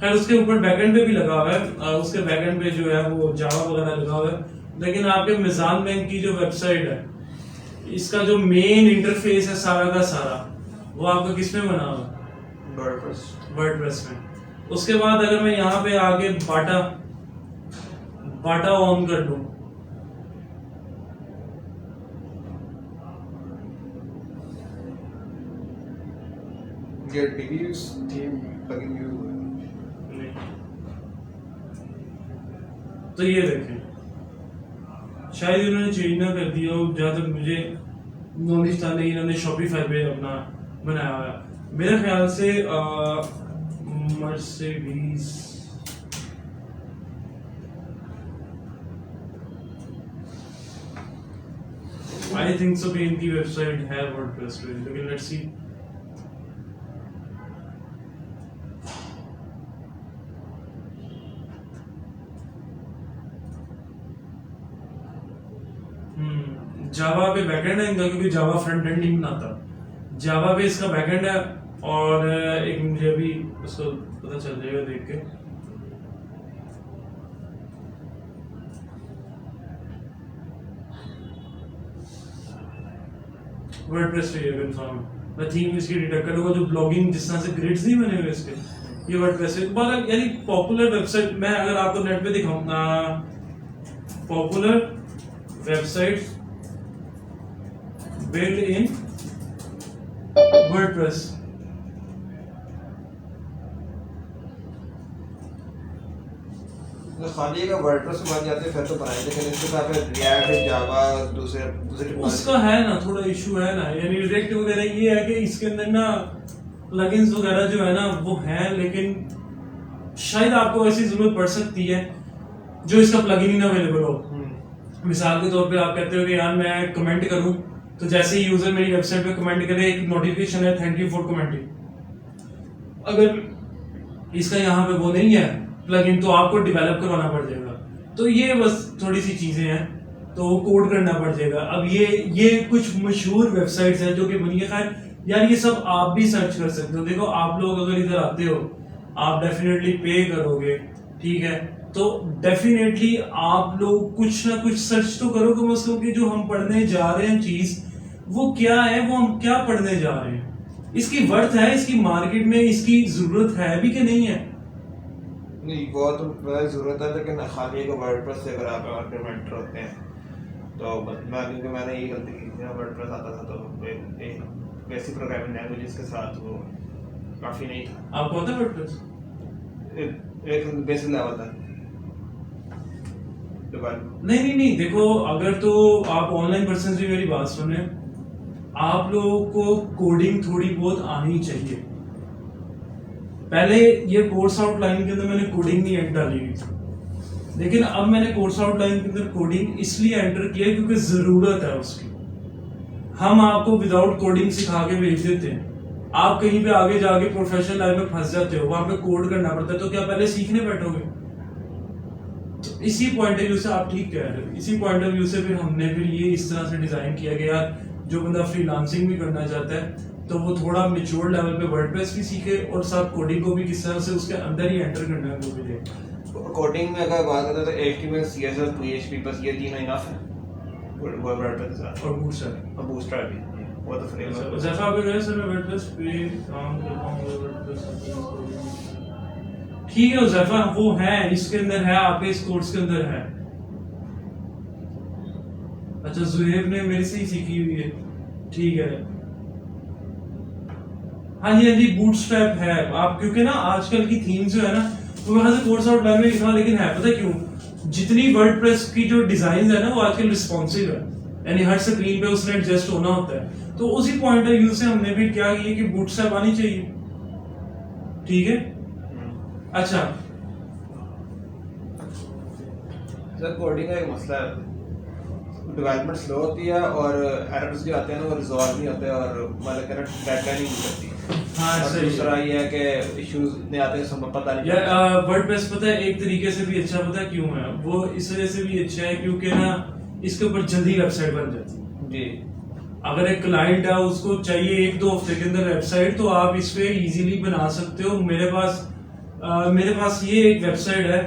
खैर उसके ऊपर बैकएंड पे भी लगा हुआ है, उसके बैकएंड पे जो है वो जावा वगैरह लगा हुआ है, लेकिन आपके मिजान बैंक की जो वेबसाइट है, इसका जो मेन इंटरफेस है सारा का सारा, वो आपका किस में बना हुआ है? वर्डप्रेस में। उसके बाद अगर मैं यहाँ पे आगे बाटा ऑन कर लूं, तो ये देखें, शायद इन्होंने चेंज ना कर दिया हो, जहां तक मुझे नॉलेज था, नहीं इन्होंने शॉपिफाई पे अपना बनाया हुआ है मेरे ख्याल से। मर्सिडीज आई थिंक सो कि इनकी वेबसाइट है वर्डप्रेस पे, लेकिन लेट्स सी। जावा पे बैकएंड है इनका, क्योंकि जावा फ्रंट एंड नहीं बनाता, जावा पे इसका बैकएंड है। और एक मुझे अभी उसको पता चल जाएगा देख के, वर्डप्रेस पे ये कंफर्म, मैं थीम इसकी डिटेक्ट करूंगा, जो ब्लॉगिंग जिस तरह से ग्रिड्स नहीं बने हुए इसके, ये वर्डप्रेस पे बहुत यानी पॉपुलर वेबसाइट। मैं अगर आपको नेट पे दिखाऊंगा popular website build in WordPress, खाली का वर्डप्रेस बन जाते हैं फिर तो बनाए, लेकिन इसके साथ रिएक्ट, जावा, दूसरे उसका है ना थोड़ा इशू है ना, यानी रिएक्ट वगैरह ये है कि इसके अंदर ना प्लगइन्स वगैरह जो है ना वो हैं, लेकिन शायद आपको ऐसी जरूरत पड़ सकती है जो इसका प्लगइन ही ना अवेलेबल हो। मिसाल के तौर पे आप कहते हो कि यार मैं कमेंट करूं, तो जैसे ही यूजर मेरी वेबसाइट पे कमेंट करे, एक नोटिफिकेशन है थैंक यू फॉर कमेंटिंग, अगर इसका यहाँ पे वो नहीं है प्लगइन, तो आपको डेवलप करवाना पड़ जाएगा। तो ये बस थोड़ी सी चीजें हैं, तो कोड करना पड़ जाएगा। अब ये कुछ मशहूर वेबसाइट्स हैं जो कि बनी है। खैर यार ये सब आप भी सर्च कर सकते हो। देखो आप लोग अगर इधर आते हो, आप डेफिनेटली पे करोगे, ठीक है, तो डेफिनेटली आप लोग कुछ ना कुछ सर्च तो करोगे, मतलब कि जो हम पढ़ने जा रहे हैं चीज वो क्या है, वो हम क्या पढ़ने जा रहे हैं, इसकी वर्थ है, इसकी मार्केट में इसकी जरूरत है भी कि नहीं है। नहीं वो तो जरूरत है, लेकिन खाली एक वर्डप्रेस से अगर आप आर्ग्यूमेंट होते हैं तो क्योंकि मैंने ये गलती की थी, वर्डप्रेस आता था तो एक बेसिक प्रोग्रामिंग लैंग्वेज के साथ वो काफ़ी नहीं था। आपको आता है वर्डप्रेस? एक बेसिक लेवल था। नहीं देखो, अगर तो आप ऑनलाइन पर्सन भी मेरी बात सुने, आप लोगों को कोडिंग थोड़ी बहुत आनी चाहिए। पहले ये कोर्स आउटलाइन के अंदर मैंने कोडिंग नहीं डाली हुई थी, लेकिन अब मैंने कोर्स आउटलाइन के अंदर कोडिंग इसलिए एंटर किया क्योंकि जरूरत है उसकी। हम आपको विदाउट कोडिंग सिखा के भेज देते हैं, आप कहीं पे आगे जाके प्रोफेशनल लाइफ में फंस जाते हो, वहां पे कोड करना पड़ता है, तो क्या पहले सीखने बैठोगे? तो इसी पॉइंट ऑफ व्यू से आप ठीक कह रहे हो, इसी पॉइंट ऑफ व्यू से फिर हमने फिर ये इस तरह से डिजाइन किया गया, जो बंदा फ्रीलांसिंग भी करना चाहता है तो वो थोड़ा मैच्योर लेवल पे वर्डप्रेस भी सीखे और साथ कोडिंग को भी किस तरह से उसके अंदर ही एंटर करना है वो भी देखे। कोडिंग में अगर बात करें तो HTML, CSS, PHP बस ये तीनों इनफ है वर्डप्रेस के साथ, और बूटस्ट्रैप भी वो तो फ्रेमवर्क। जैसा आप कह रहे हैं सर, मैं वर्डप्रेस पे काम करता हूं, वर्डप्रेस ठीक है उज़ैफा, वो है इसके अंदर है, आपके इस कोर्स के अंदर है। अच्छा, ज़ुहैब ने मेरे से ही सीखी हुई है, ठीक है। हाँ जी बूटस्ट्रैप है। आप क्योंकि ना आजकल की थीम जो है ना, वो वहां से कोर्स आउटलाइन में लिखा, लेकिन है पता क्यों, जितनी वर्डप्रेस की जो डिजाइन है ना वो आजकल रिस्पॉन्सिव है, यानी हर स्क्रीन पे उसने एडजस्ट होना होता है। तो उसी पॉइंट ऑफ व्यू से हमने भी क्या किया कि बूटस्ट्रैप आनी चाहिए। ठीक है। अच्छा सर कोडिंग का एक मसला है, डेवलपमेंट स्लो होती है और एरर्स जो आते हैं ना वो रिजॉल्व नहीं होते और मतलब कि डेडलाइन नहीं मिलती। हाँ और सही दूसरा है। ये है कि इश्यूज नहीं आते, समय पता नहीं यार वर्डप्रेस पता है एक तरीके से भी अच्छा, पता है क्यों है वो, इस वजह से भी अच्छा है क्योंकि ना इसके ऊपर जल्दी वेबसाइट बन जाती है जी। अगर एक क्लाइंट है उसको चाहिए 1-2 हफ्ते के अंदर वेबसाइट, तो आप इस पे इजीली बना सकते हो। मेरे पास ये एक वेबसाइट है,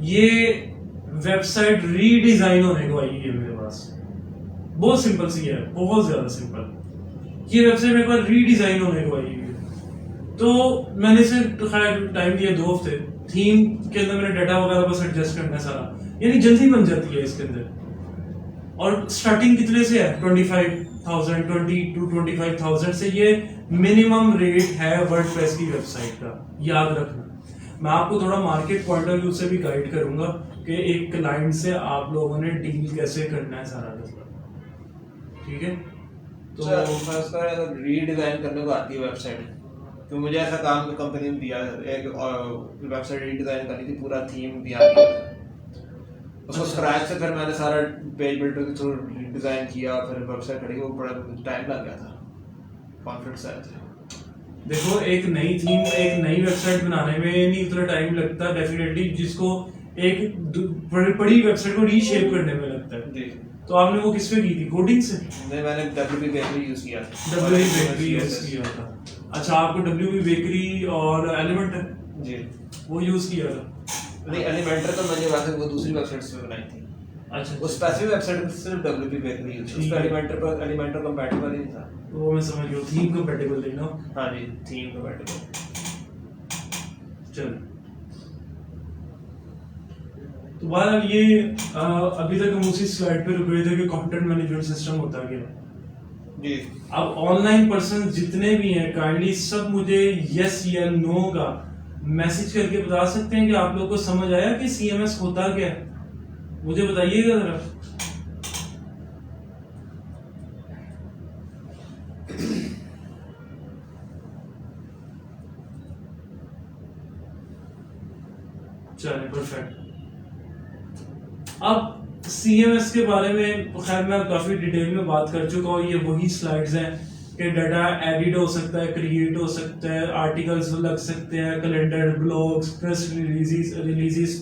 ये वेबसाइट रीडिजाइन होने को आई है मेरे पास, बहुत सिंपल सी है, बहुत ज्यादा सिंपल। ये वेबसाइट मेरे पास रीडिजाइन होने को आई है, तो मैंने इसे खैर टाइम दिया 2 हफ्ते। थीम के अंदर मैंने डाटा वगैरह बस एडजस्ट करना है सारा, यानी जल्दी बन जाती है इसके अंदर। और स्टार्टिंग कितने से है 25,000, 20 to 25,000 से ये मिनिमम रेट है वर्डप्रेस की वेबसाइट का, याद रखना। मैं आपको थोड़ा मार्केट पॉइंट ऑफ व्यू से भी गाइड करूंगा कि एक क्लाइंट से आप लोगों ने डील कैसे करना है सारा का। ठीक है। तो खास कर अगर रीडिजाइन करने को आती है वेबसाइट, तो मुझे ऐसा काम कंपनी ने दिया, एक वेबसाइट रीडिजाइन करनी थी, पूरा थीम दिया गया था उसको स्क्रैच से। फिर मैंने सारा पेज बिल्डर के थ्रू डिजाइन किया, फिर वेबसाइट खड़ी, वो बड़ा टाइम लग गया था, कॉन्फ्लिक्ट्स आए थे। देखो एक नई थीम, एक नई वेबसाइट बनाने में नहीं उतना टाइम लगता डेफिनेटली, जिसको एक बड़ी वेबसाइट को रीशेप करने में लगता है। जी। तो आपने वो किस पे की थी, कोडिंग से? नहीं, मैंने WP बेकरी यूज किया था। WP बेकरी यूज किया था। अच्छा, आपको WP बेकरी और एलिमेंटर जी वो यूज किया था? नहीं, एलिमेंटर तो मैंने वैसे वो दूसरी वेबसाइट से बनाई थी। अच्छा, उस स्पेसिफिक वेबसाइट पे सिर्फ WP बेकरी यूज, उस पे एलिमेंटर कंपैटिबल ही नहीं था। वो मैं समझ गया, थीम कंपैटिबल थी ना। हाँ जी, थीम कंपैटिबल। चल, तो बहरहाल ये अभी तक हम उसी स्लाइड पे रुक गए थे कि कंटेंट मैनेजमेंट सिस्टम होता क्या। जी। अब ऑनलाइन पर्सन जितने भी हैं काइंडली सब मुझे यस या नो का मैसेज करके बता सकते हैं कि आप लोग को समझ आया कि CMS होता क्या है, मुझे बताइएगा जरा। चलिए परफेक्ट। अब CMS के बारे में खैर मैं काफी डिटेल में बात कर चुका हूँ, ये वही स्लाइड्स हैं कि डाटा एडिट हो सकता है, क्रिएट हो सकता है, आर्टिकल्स लग सकते हैं, calendar, blogs, press releases,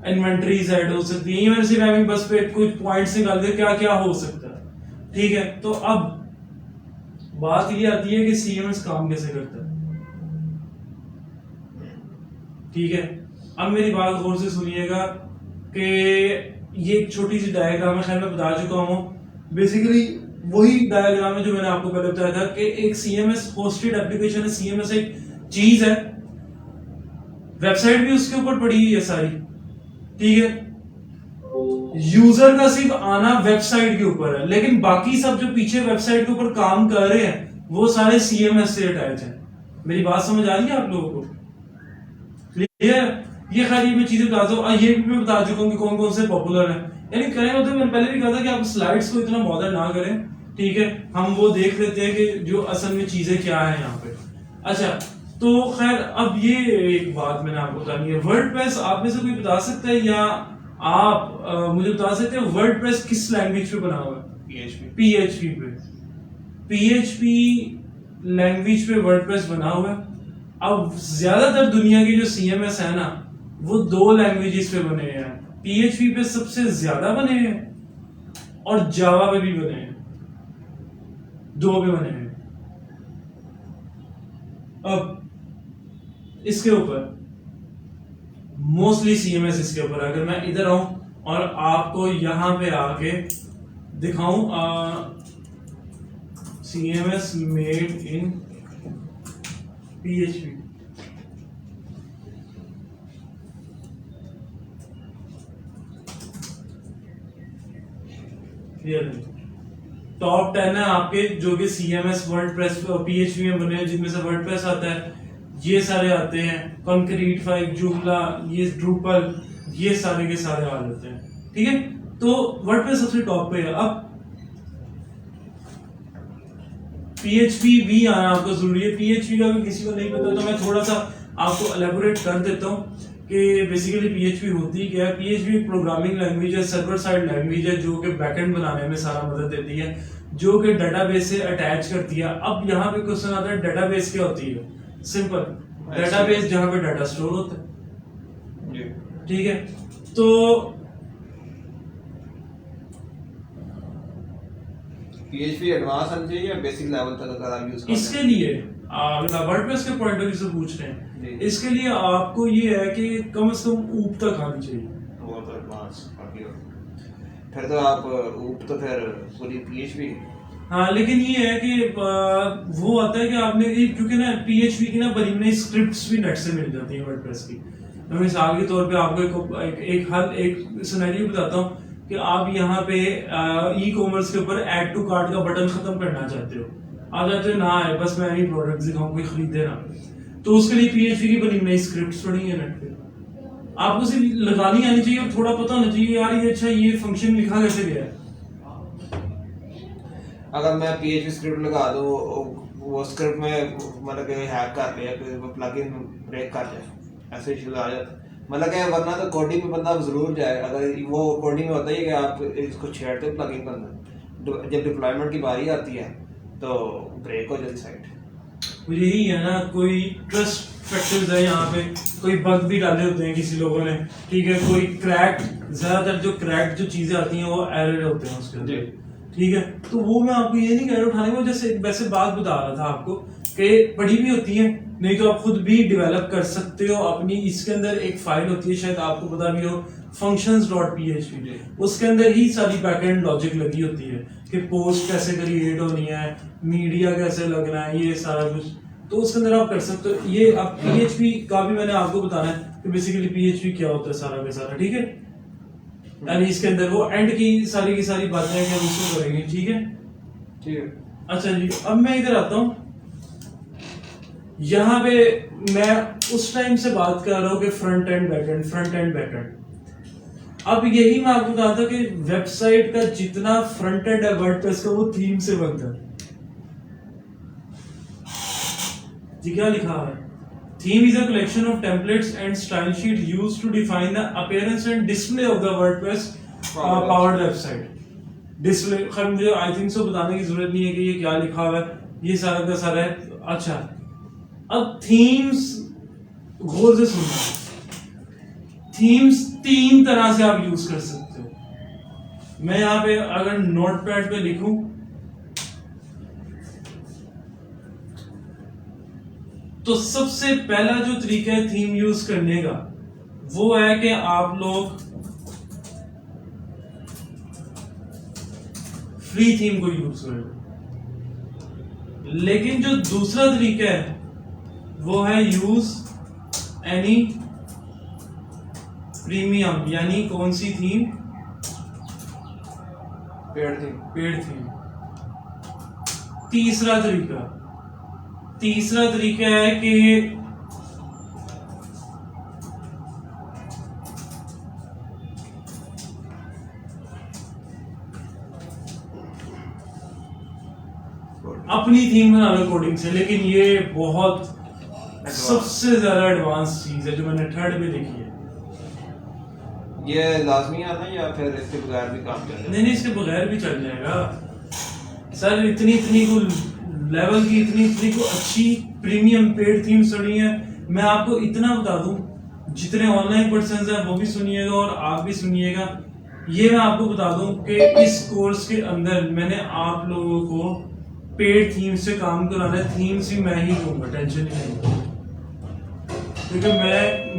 inventories add हो सकती है। इवन सिर्फ हमें बस पे कुछ पॉइंट्स निकाल दे क्या क्या हो सकता है। ठीक है, तो अब बात ये आती है कि CMS काम कैसे करता है। ठीक है, अब मेरी बात गौर से सुनिएगा कि ये एक छोटी सी डायग्राम है, खैर मैं बता चुका हूँ, बेसिकली वही डायग्राम है जो मैंने आपको पहले बताया था कि एक CMS होस्टेड एप्लीकेशन है। CMS एक चीज है, वेबसाइट भी उसके ऊपर पड़ी हुई है सारी। ठीक है, यूजर का सिर्फ आना वेबसाइट के ऊपर है, लेकिन बाकी सब जो पीछे वेबसाइट के ऊपर काम कर रहे हैं वो सारे CMS से अटैच हैं। मेरी बात समझ आ रही है आप लोगों को? क्लियर? ये खाली मैं चीजें बताता हूँ, ये भी मैं बता चुका हूँ कि कौन कौन से पॉपुलर हैं। यानी करें होते मैंने पहले भी कहा था कि आप स्लाइड्स को इतना बॉदर ना करें। ठीक है, हम वो देख लेते हैं कि जो असल में चीजें क्या है यहाँ पे। अच्छा, तो खैर अब ये एक बात मैंने आपको बतानी है, वर्डप्रेस आप में से कोई बता सकता है या आप मुझे बता सकते हैं वर्डप्रेस किस लैंग्वेज पे बना हुआ है? PHP पे। PHP लैंग्वेज पे वर्डप्रेस बना हुआ है। अब ज्यादातर दुनिया की जो CMS है ना वो 2 लैंग्वेजेस पे बने हैं, PHP पे सबसे ज्यादा बने हैं और जावा पे भी बने हैं, 2 पे बने हैं। अब इसके ऊपर मोस्टली CMS इसके ऊपर, अगर मैं इधर आऊं और आपको यहां पे आके दिखाऊं CMS made in PHP, top 10 है आपके जो कि CMS वर्डप्रेस PHP में बने हैं, जिनमें से वर्डप्रेस आता है, ये सारे आते हैं, कंक्रीट 5, जूमला, ये ड्रूपल, ये सारे के सारे आ जाते हैं, ठीक है। तो वर्डप्रेस सबसे टॉप पे है। अब PHP भी आना आपको जरूरी है। PHP का अगर किसी को नहीं पता तो मैं थोड़ा सा आपको एलेबोरेट कर देता हूँ कि बेसिकली PHP होती क्या है। PHP एक प्रोग्रामिंग लैंग्वेज है, सर्वर साइड लैंग्वेज है, जो कि बैकएंड बनाने में सारा मदद देती है, जो कि डेटाबेस से अटैच करती है। अब यहाँ पे क्वेश्चन आता है डेटाबेस क्या होती है। सिंपल, डेटाबेस जहाँ पे डाटा स्टोर होता है, ठीक है। तो PHP एडवांस आना चाहिए या बेसिक लेवल तक अगर आप यूज करते हैं? इसके लिए वर्डप्रेस के पॉइंट ऑफ व्यू से पूछ रहे हैं, इसके लिए आपको ये है कि कम से कम ऊप तक आनी चाहिए। वो तो एडवांस काफी हो, फिर तो आप ऊप तो फिर पूरी PHP। हाँ, लेकिन ये है कि वो आता है कि आपने क्योंकि ना PHP की ना बनी बनाई स्क्रिप्ट्स भी नेट से मिल जाती है वर्डप्रेस की। मैं मिसाल के तौर पे आपको एक सिनेरियो बताता हूँ कि आप यहाँ पे ई-कॉमर्स के ऊपर ऐड टू कार्ट का बटन खत्म करना चाहते हो, आ जाते हो ना है बस मैं ही प्रोडक्ट दिखाऊं, कोई खरीदे ना, तो उसके लिए PHP की बनी बनाई स्क्रिप्ट्स पड़ी है नेट पे। आपको सिर्फ लगानी आनी चाहिए और थोड़ा पता होना चाहिए यार ये अच्छा ये फंक्शन लिखा कैसे गया है। अगर मैं PHP स्क्रिप्ट लगा दूं, वो स्क्रिप्ट में मतलब कि हैक कर ले या कोई प्लगइन ब्रेक कर जाए, ऐसे इश्यूज आ जाते हैं। मतलब कि वरना तो कोडिंग में बंदा जरूर जाए, अगर वो कोडिंग में होता ही है कि आप इसको छेड़ते हो प्लगइन के अंदर, जब डिप्लॉयमेंट की बारी आती है तो ब्रेक हो जाती साइट। यही है ना, कोई ट्रस्ट फैक्टर्स है यहाँ पे, कोई बग भी डाले होते हैं किसी लोगों ने, ठीक है, कोई क्रैक, ज्यादातर जो क्रैक जो चीजें आती हैं वो एरर होते हैं उसके अंदर, ठीक है। तो वो मैं आपको ये नहीं कह रहा उठाने में, जैसे वैसे बात बता रहा था आपको कि पढ़ी भी होती है, नहीं तो आप खुद भी डेवलप कर सकते हो अपनी। इसके अंदर एक फाइल होती है, शायद आपको पता भी हो, functions.php, उसके अंदर ही सारी बैकएंड लॉजिक लगी होती है कि पोस्ट कैसे क्रिएट होनी है, मीडिया कैसे लगना है, ये सारा कुछ तो उसके अंदर आप कर सकते हो। ये अब PHP का भी मैंने आपको बताना है कि बेसिकली PHP क्या होता है सारा का सारा, ठीक है। यानी इसके अंदर वो एंड की सारी बातें हैं कि हम इसको करेंगे, ठीक है, ठीक है। अच्छा जी, अब मैं इधर आता हूँ। यहाँ पे मैं उस टाइम से बात कर रहा हूँ कि फ्रंट एंड बैकएंड। अब यही मैं आपको कहा था कि वेबसाइट का जितना फ्रंट एंड है वर्डप्रेस का वो थीम से बनता है। जी क्या लिखा है, theme is a collection of templates and style sheet used to define the appearance and display of the WordPress powered website. Display खैर मुझे आई थिंक सो बताने की जरूरत नहीं है कि ये क्या लिखा हुआ है, ये सारा का सारा है। अच्छा, अब थीम्स गौर से सुनना, थीम्स 3 तरह से आप यूज कर सकते हो। मैं यहाँ पे अगर नोटपैड पे लिखूं तो सबसे पहला जो तरीका है थीम यूज करने का वो है कि आप लोग फ्री थीम को यूज करें। लेकिन जो दूसरा तरीका है वो है यूज एनी प्रीमियम, यानी कौन सी थीम, पेड थीम। तीसरा तरीका है कि अपनी थीम बना लो कोडिंग से। लेकिन ये बहुत सबसे ज्यादा एडवांस चीज है जो मैंने थर्ड में देखी है। ये लाजमी आना या फिर इसके बगैर भी काम चल जाएगा? नहीं, इसके बगैर भी चल जाएगा सर। इतनी को लेवल की इतनी को अच्छी प्रीमियम पेड थीम सुनी है। मैं आपको इतना बता दूं, जितने ऑनलाइन पर्सन्स हैं वो भी सुनिएगा और आप भी सुनिएगा। ये मैं आपको बता दूं कि इस कोर्स के अंदर मैंने आप लोगों को पेड थीम से काम कराना है। थीम्स भी मैं ही दूंगा, टेंशन नहीं है, क्योंकि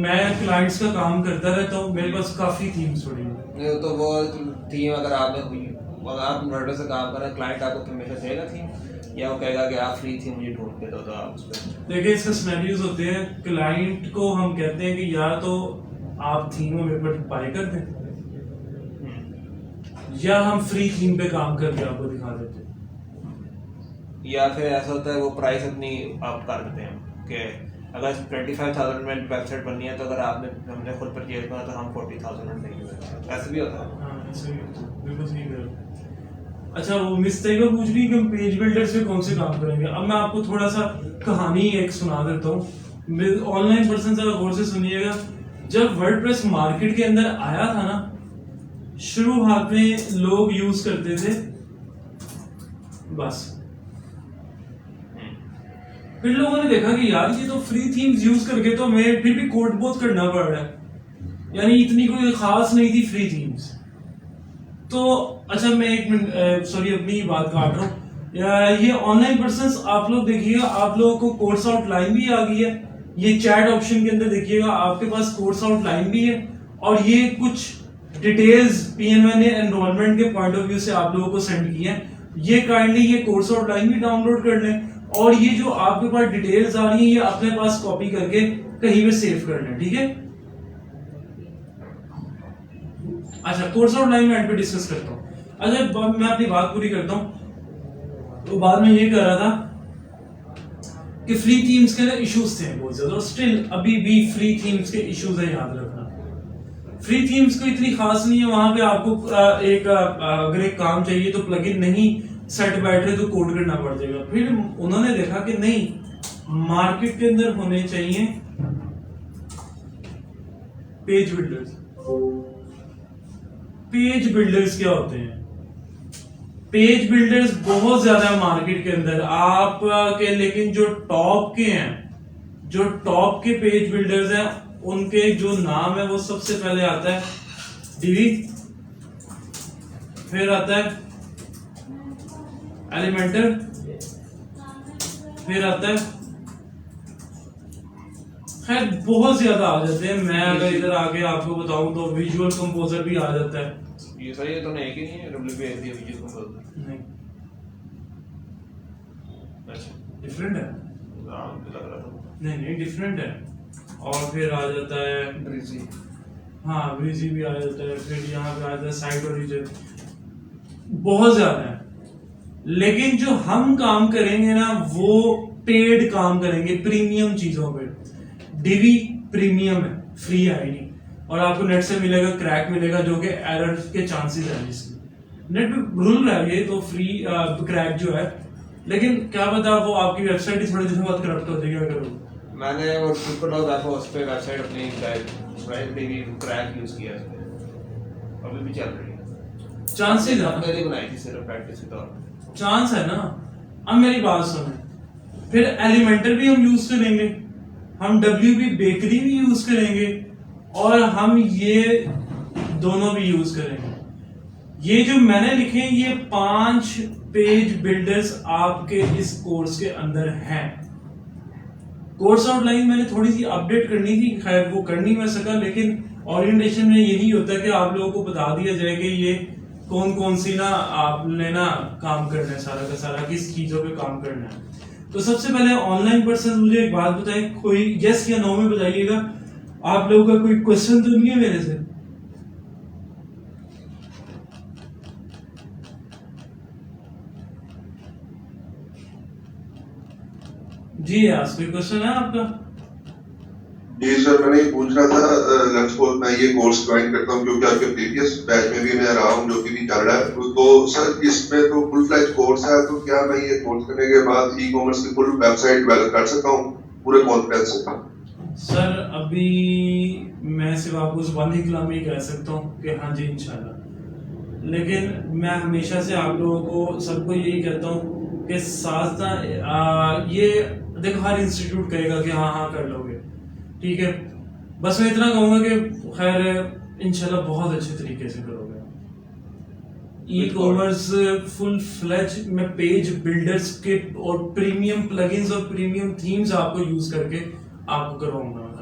मैं क्लाइंट्स का काम करता रहता हूँ, मेरे पास काफी थीम्स पड़ी हैं। तो वो थीम अगर आप वर्डप्रेस से काम कर रहे हैं, क्लाइंट आपको परमिशन देगा थीम, या वो कहेगा कि आप फ्री थीम मुझे ढूंढ के दो तो आप उस पर? देखिए, इसके सिनेरियोज होते हैं। क्लाइंट को हम कहते हैं कि या तो आप थीम मेरे पर बाय कर दें या हम फ्री थीम पे काम करके आपको दिखा देते हैं। या फिर ऐसा होता है वो प्राइस अपनी आप कर देते हैं कि अगर 25,000 में वेबसाइट बननी है तो अगर आपने हमने खुद परचेज करना तो हम 40,000 में देंगे, ऐसे भी होता है। हाँ ऐसे ही होता है, बिल्कुल सही कह रहे हो। अच्छा वो मिस तैयबा पूछ रही है कि हम पेज बिल्डर से कौन से काम करेंगे। अब मैं आपको थोड़ा सा कहानी एक सुना देता हूँ, ऑनलाइन पर्सन से गौर से सुनिएगा। जब वर्डप्रेस मार्केट के अंदर आया था ना, शुरुआत में लोग यूज करते थे बस, फिर लोगों ने देखा कि यार ये तो फ्री थीम्स यूज करके तो हमें फिर भी कोड बहुत करना पड़ रहा है, यानी इतनी कोई खास नहीं थी फ्री थीम्स। तो अच्छा मैं एक मिनट सॉरी अपनी बात काट रहा हूँ। ये ऑनलाइन पर्सन्स आप लोग देखिएगा, आप लोगों को कोर्स आउटलाइन भी आ गई है। ये चैट ऑप्शन के अंदर देखिएगा आपके पास कोर्स आउटलाइन भी है, और ये कुछ डिटेल्स पीएनओ ने एनरोलमेंट के पॉइंट ऑफ व्यू से आप लोगों को सेंड किए हैं। ये काइंडली ये कोर्स आउटलाइन भी डाउनलोड कर लें, और ये जो आपके पास डिटेल्स आ रही हैं ये अपने पास कॉपी करके कहीं पे सेव कर लें, ठीक है। अच्छा कोर्स आउटलाइन में एंड पे डिस्कस करता हूँ। अच्छा मैं अपनी बात पूरी करता हूँ। तो बाद में ये कह रहा था कि फ्री थीम्स के ना इश्यूज थे बहुत ज्यादा, और स्टिल अभी भी फ्री थीम्स के इश्यूज है, याद रखना। फ्री थीम्स को इतनी खास नहीं है, वहां पे आपको अगर एक काम चाहिए तो प्लगइन नहीं सेट बैठ रहे तो कोड करना पड़ जाएगा। फिर उन्होंने देखा कि नहीं, मार्केट के अंदर होने चाहिए पेज बिल्डर्स। पेज बिल्डर्स क्या होते हैं? पेज बिल्डर्स बहुत ज्यादा है मार्केट के अंदर आप के, लेकिन जो टॉप के हैं, जो टॉप के पेज बिल्डर्स हैं, उनके जो नाम है वो सबसे पहले आता है डीवी, फिर आता है एलिमेंटर, फिर आता है, खैर बहुत ज्यादा आ जाते हैं। मैं अगर इधर आगे आपको बताऊं तो विजुअल कंपोजर भी आ जाता है। ये सही है तो नहीं, एक ही नहीं है WPS भी विजुअल कंपोजर नहीं, अच्छा डिफरेंट है। नाम लग रहा था नहीं डिफरेंट है। और फिर आ जाता है ब्रिजी, हाँ ब्रिजी भी आ जाता है। फिर यहाँ पे आ जाता है साइट ओरिजिन, बहुत ज्यादा है। लेकिन जो हम काम करेंगे ना वो पेड काम करेंगे, प्रीमियम चीजों पे। डीवी प्रीमियम है, फ्री आईडी, और आपको नेट से मिलेगा, क्रैक मिलेगा, जो कि एरर के चांसेस है जिसमें नेट पे रूल है ये तो फ्री क्रैक जो है। लेकिन क्या पता वो आपकी वेबसाइट ही थोड़े दिनों बाद करप्ट हो जाएगी अगर वो। मैंने वो उस पे वेबसाइट अपनी क्रैक यूज किया है, अभी भी चल रही है। चांसेस है, मेरी बनाई थी सिर्फ प्रैक्टिस के तौर पे, चांस है ना। अब मेरी बात सुने, फिर एलिमेंटर भी हम यूज करेंगे, हम WP बेकरी भी यूज करेंगे, और हम ये दोनों भी यूज करेंगे। ये जो मैंने लिखे हैं ये 5 पेज बिल्डर्स आपके इस कोर्स के अंदर हैं। कोर्स आउटलाइन मैंने थोड़ी सी अपडेट करनी थी, खैर वो कर नहीं मैं सका, लेकिन ओरिएंटेशन में यही होता है कि आप लोगों को बता दिया जाए कि ये कौन कौन सी ना आपने ना काम करना है, सारा का सारा किस चीजों पे काम करना है। तो सबसे पहले ऑनलाइन पर्सन मुझे एक बात बताएं, कोई यस या नो में बताइएगा। आप लोगों का कोई क्वेश्चन तो नहीं है मेरे से? जी यार कोई क्वेश्चन है आपका? जी सर, मैंने ये पूछ रहा था लंच कोर्स में ये कोर्स ज्वाइन करता हूँ क्योंकि आपके प्रीवियस बैच में भी मैं रहा हूँ जो कि भी चल रहा है, तो सर इसमें तो फुल फ्लैज कोर्स है, तो क्या मैं ये कोर्स करने के बाद ई कॉमर्स की फुल वेबसाइट डेवलप कर सकता हूँ पूरे कॉन्फिडेंस से? सर अभी मैं सिर्फ आपको जुबान निकला में ही कह सकता हूँ कि हाँ जी इंशाल्लाह, लेकिन मैं हमेशा से आप लोगों को सबको यही कहता हूँ कि साथ ये देखो हर इंस्टीट्यूट कहेगा कि हाँ हाँ कर लोगे, ठीक है। बस मैं इतना कहूंगा कि खैर इंशाल्लाह बहुत अच्छे तरीके से करोगे। ई कॉमर्स फुल फ्लेज में पेज बिल्डर्स के और प्रीमियम प्लगइन्स और प्रीमियम थीम्स आपको यूज करके आपको करवाऊंगा मैं।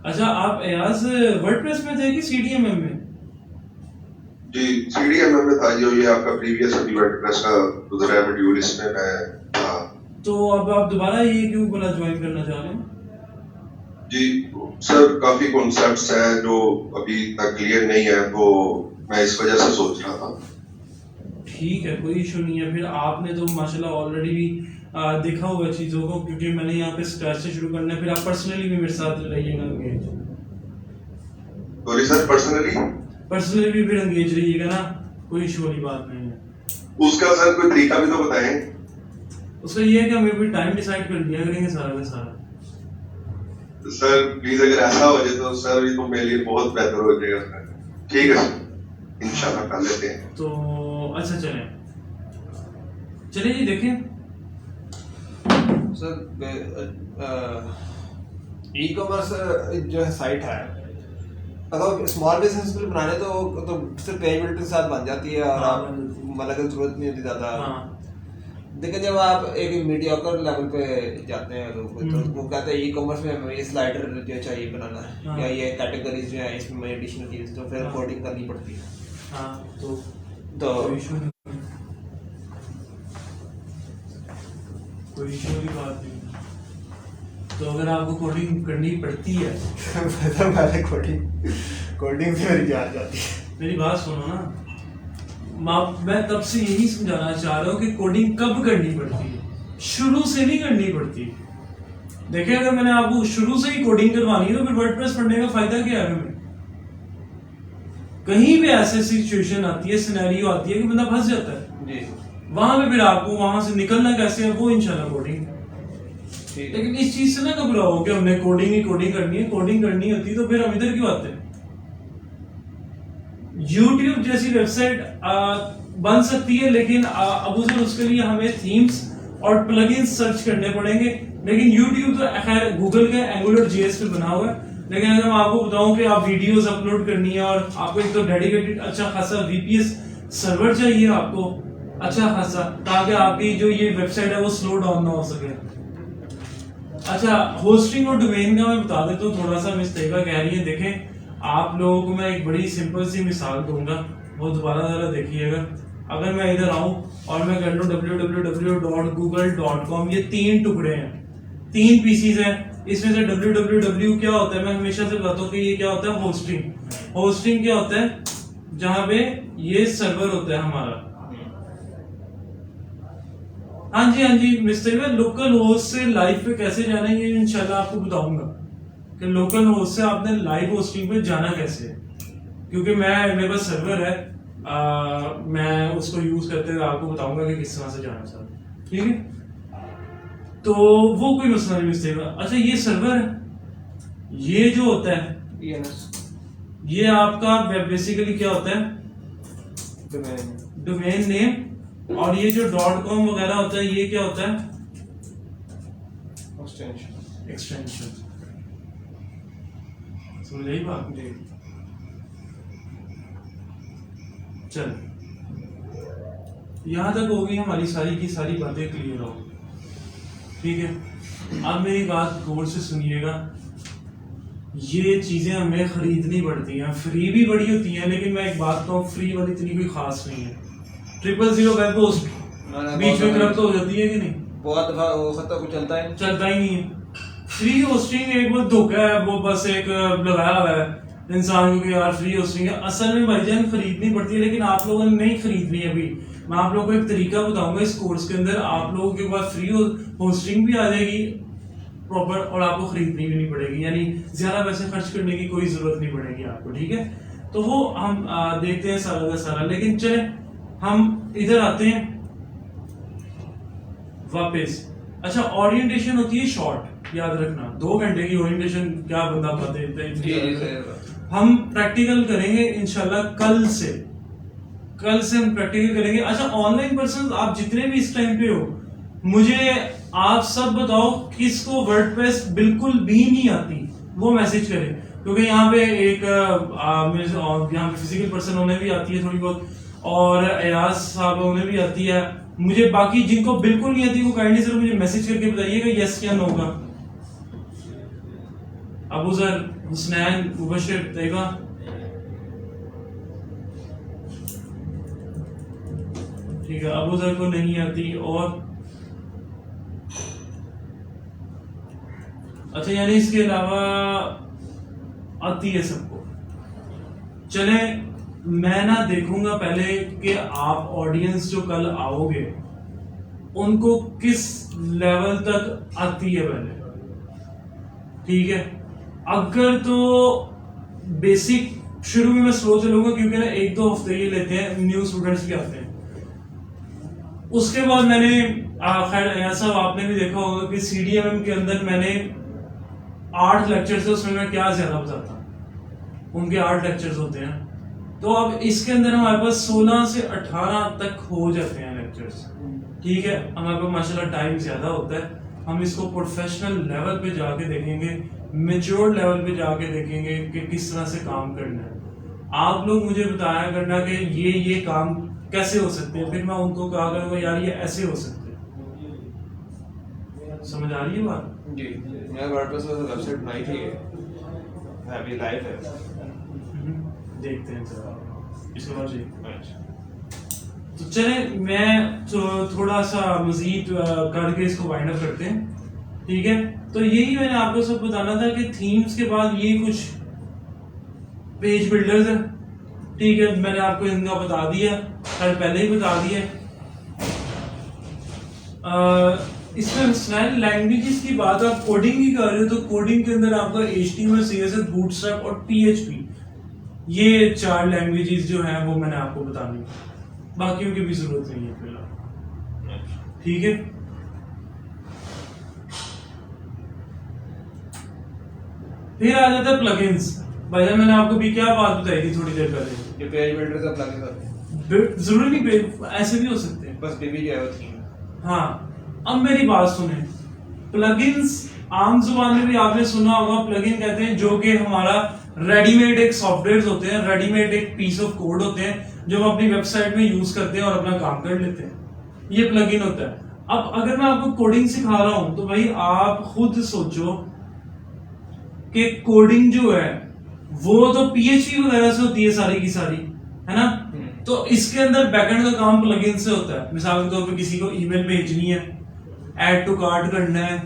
अच्छा आप एयाज वर्डप्रेस में थे कि CDMM में? जी CDMM में था, जो ये आपका प्रीवियस वर्डप्रेस का गुजरा मॉड्यूल इसमें मैं था। तो अब आप दोबारा ये क्यों बोला ज्वाइन करना चाह रहे हैं? जी सर, काफी कॉन्सेप्ट्स हैं जो अभी तक क्लियर नहीं है, तो मैं इस वजह से सोच रहा था। ठीक है, कोई इशू नहीं है। फिर आपने तो माशाल्लाह ऑलरेडी भी देखा हुआ चीज़ों को, क्योंकि मैंने यहाँ पे स्क्रैच से शुरू करना है। फिर आप पर्सनली भी मेरे साथ रहिएगा एंगेज, सॉरी सर, पर्सनली भी फिर एंगेज रहिएगा ना, कोई इशू वाली बात नहीं है। उसका सर कोई तरीका भी तो बताएं। उसका ये है कि हमें भी टाइम डिसाइड कर लिया करेंगे सारा का सारा। सर प्लीज अगर ऐसा हो जाए तो सर ये तो मेरे लिए बहुत बेहतर हो जाएगा सर। ठीक है सर, इंशाल्लाह कर लेते हैं। तो अच्छा चलें जी, देखें सर ई कॉमर्स जो है साइट है, अगर स्मॉल बिजनेस के लिए बनाने तो सिर्फ पेबिलिटी के साथ बन जाती है और आप मतलब की जरूरत नहीं होती ज़्यादा। हाँ। देखिए जब आप एक मीडियोकर लेवल पे जाते हैं तो वो कहते हैं ई कॉमर्स में हमें ये स्लाइडर जो चाहिए बनाना है, हाँ। या ये कैटेगरीज जो है इसमें एडिशनल चीज़, तो फिर कोडिंग करनी पड़ती है। हाँ, तो तो कोई इशू की बात नहीं। तो अगर आपको कोडिंग करनी पड़ती है मतलब मैंने कोडिंग से मेरी जान जाती है। मेरी बात सुनो ना, मैं तब से यही समझाना चाह रहा हूँ कि कोडिंग कब करनी पड़ती है, शुरू से नहीं करनी पड़ती। देखिए अगर मैंने आपको शुरू से ही कोडिंग करवानी है तो फिर वर्डप्रेस पढ़ने का फायदा क्या है हमें। कहीं भी ऐसी सिचुएशन आती है, सिनेरियो आती है कि बंदा फंस जाता है जी, वहां पे फिर आपको वहां से निकलना कैसे है, वो इंशाल्लाह कोडिंग। लेकिन इस चीज से ना घबराओ कि हमने कोडिंग ही कोडिंग करनी है। कोडिंग करनी होती तो फिर हम इधर क्यों आते हैं। YouTube जैसी वेबसाइट बन सकती है, लेकिन अबू सर उसके लिए हमें थीम्स और प्लगइन्स सर्च करने पड़ेंगे। लेकिन YouTube तो खैर गूगल के एंगुलर.js पे बना हुआ है। लेकिन अगर मैं आपको बताऊं कि आप वीडियोस अपलोड करनी है और आपको एक तो डेडिकेटेड अच्छा खासा VPS सर्वर चाहिए आपको अच्छा खासा, ताकि आपकी जो ये वेबसाइट है वो स्लो डाउन ना हो सके। अच्छा, होस्टिंग और डोमेन का मैं बता देता हूँ थोड़ा सा। मिस्टेका कह रही है, देखें आप लोगों को मैं एक बड़ी सिंपल सी मिसाल दूंगा, वो दोबारा जरा देखिएगा। अगर मैं इधर आऊं और मैं कर लूं www.google.com, ये 3 टुकड़े हैं, 3 पीसीज हैं। इसमें से www क्या होता है, मैं हमेशा से बताता हूँ कि ये क्या होता है, होस्टिंग। होस्टिंग क्या होता है, जहां पे ये सर्वर होता है हमारा। हाँ जी मिस्टर, मैं लोकल होस्ट से लाइव पे कैसे जाना है ये इंशाल्लाह आपको बताऊंगा कि लोकल होस्ट से आपने लाइव होस्टिंग पे जाना कैसे है। क्योंकि मेरे पास सर्वर है, मैं उसको यूज करते हुए आपको बताऊंगा कि किस तरह से जाना चाहिए। ठीक है, तो वो कोई मसला नहीं मिस्टेक। अच्छा, ये सर्वर है, ये जो होता है ये आपका बेसिकली क्या होता है, डोमेन नेम। और ये जो .com वगैरह होता है ये क्या होता है, एक्सटेंशन। समझ रही बात जी। चल, यहां तक होगी हमारी सारी की सारी बातें क्लियर हो। ठीक है, अब मेरी बात गौर से सुनिएगा। ये चीजें हमें खरीदनी पड़ती हैं, फ्री भी बड़ी होती हैं, लेकिन मैं एक बात कहूँ, फ्री वाली इतनी कोई खास नहीं है। 000 वेब होस्ट बीच में करप्ट हो जाती है कि नहीं, बहुत दफा वो खत्म चलता ही नहीं है। फ्री होस्टिंग एक बहुत धोखा है, वो बस एक लगाया हुआ है इंसान को कि यार फ्री होस्टिंग है। असल में भाईजान खरीदनी पड़ती है, लेकिन आप लोगों ने नहीं खरीदनी है। अभी मैं आप लोगों को एक तरीका बताऊंगा इस कोर्स के अंदर, आप लोगों के पास फ्री होस्टिंग भी आ जाएगी प्रॉपर, और आपको खरीदनी भी नहीं पड़ेगी, यानी ज्यादा पैसे खर्च करने की कोई जरूरत नहीं पड़ेगी आपको। ठीक है, तो वो हम देखते हैं सारा का सारा। लेकिन चले हम इधर आते हैं वापस। अच्छा, ओरिएंटेशन होती है शॉर्ट, याद रखना 2 घंटे की ओरिएंटेशन क्या बंदा बातें हम प्रैक्टिकल करेंगे इंशाल्लाह कल से हम प्रैक्टिकल करेंगे। अच्छा, ऑनलाइन पर्सन आप जितने भी इस टाइम पे हो, मुझे आप सब बताओ किसको वर्डप्रेस बिल्कुल भी नहीं आती, वो मैसेज करें। क्योंकि यहाँ पे एक यहाँ पे फिजिकल पर्सन उन्हें भी आती है थोड़ी बहुत, और एयाज साहब उन्हें भी आती है। मुझे बाकी जिनको बिल्कुल नहीं आती वो काइंडली जरूर मुझे मैसेज करके बताइएगा यस या नो का। अबू सर, हुसनैन, मुबशिर, तैयबा, ठीक है, अबू सर को नहीं आती। और अच्छा, यानी इसके अलावा आती है सबको। चलें मैं ना देखूंगा पहले कि आप ऑडियंस जो कल आओगे उनको किस लेवल तक आती है पहले, ठीक है। अगर तो बेसिक शुरू में मैं स्लो चलूंगा क्योंकि ना 1-2 हफ्ते ये लेते हैं, न्यू स्टूडेंट्स भी आते हैं। उसके बाद मैंने खैर ऐसा आपने भी देखा होगा कि CDMM के अंदर मैंने 8 लेक्चर्स है, उसमें मैं क्या ज्यादा बताता, उनके 8 लेक्चर्स होते हैं। तो अब इसके अंदर हमारे पास 16 से 18 तक हो जाते हैं लेक्चर्स, ठीक है। हमारे पास माशाल्लाह टाइम ज्यादा होता है, हम इसको प्रोफेशनल लेवल पे जाके देखेंगे, मेच्योर लेवल पे जाके देखेंगे कि किस तरह से काम करना है। आप लोग मुझे बताया करना कि ये काम कैसे हो सकते हैं, फिर मैं उनको कहा करूँगा यार ये ऐसे हो सकते हैं। समझ आ रही है बात? जी, मैं वर्डप्रेस पर वेबसाइट बनाई थी, अभी लाइव है। देखते हैं जरा इसके बाद जी। तो चले मैं तो थोड़ा सा मजीद करके इसको वाइंड अप करते हैं, ठीक है। तो यही मैंने आपको सब बताना था कि थीम्स के बाद ये कुछ पेज बिल्डर्स है, ठीक है। मैंने आपको इनका बता दिया, पहले ही बता दिया। इसमें स्नैल लैंग्वेजेस की बात आप कोडिंग की कर रहे हो, तो कोडिंग के अंदर आपका HTML, CSS, बूटस्ट्रैप और PHP, ये 4 लैंग्वेजेस जो हैं वो मैंने आपको बतानी, बाकियों की भी जरूरत नहीं है फिलहाल, ठीक है। फिर आ जाता है प्लगइन्स। भाई मैंने आपको भी क्या बात बताई थी थोड़ी देर पहले, ये पेज बिल्डर का प्लगइन होते हैं, जरूरी नहीं ऐसे भी हो सकते हैं, बस DB जो है वो थीम। हाँ, अब मेरी बात सुने, प्लगइन्स आम जुबान में भी आपने सुना होगा, प्लगइन कहते हैं जो कि हमारा रेडीमेड एक सॉफ्टवेयर होते हैं, रेडीमेड एक पीस ऑफ कोड होते हैं जो हम अपनी वेबसाइट में यूज करते हैं और अपना काम कर लेते हैं, ये प्लगइन होता है। अब अगर मैं आपको कोडिंग सिखा रहा हूं तो भाई आप खुद सोचो कि कोडिंग जो है वो तो PHP वगैरह से होती है सारी की सारी, है ना। तो इसके अंदर बैकएंड का काम प्लगइन से होता है। मिसाल के तौर पे किसी को ईमेल भेजनी है, ऐड टू कार्ट करना है,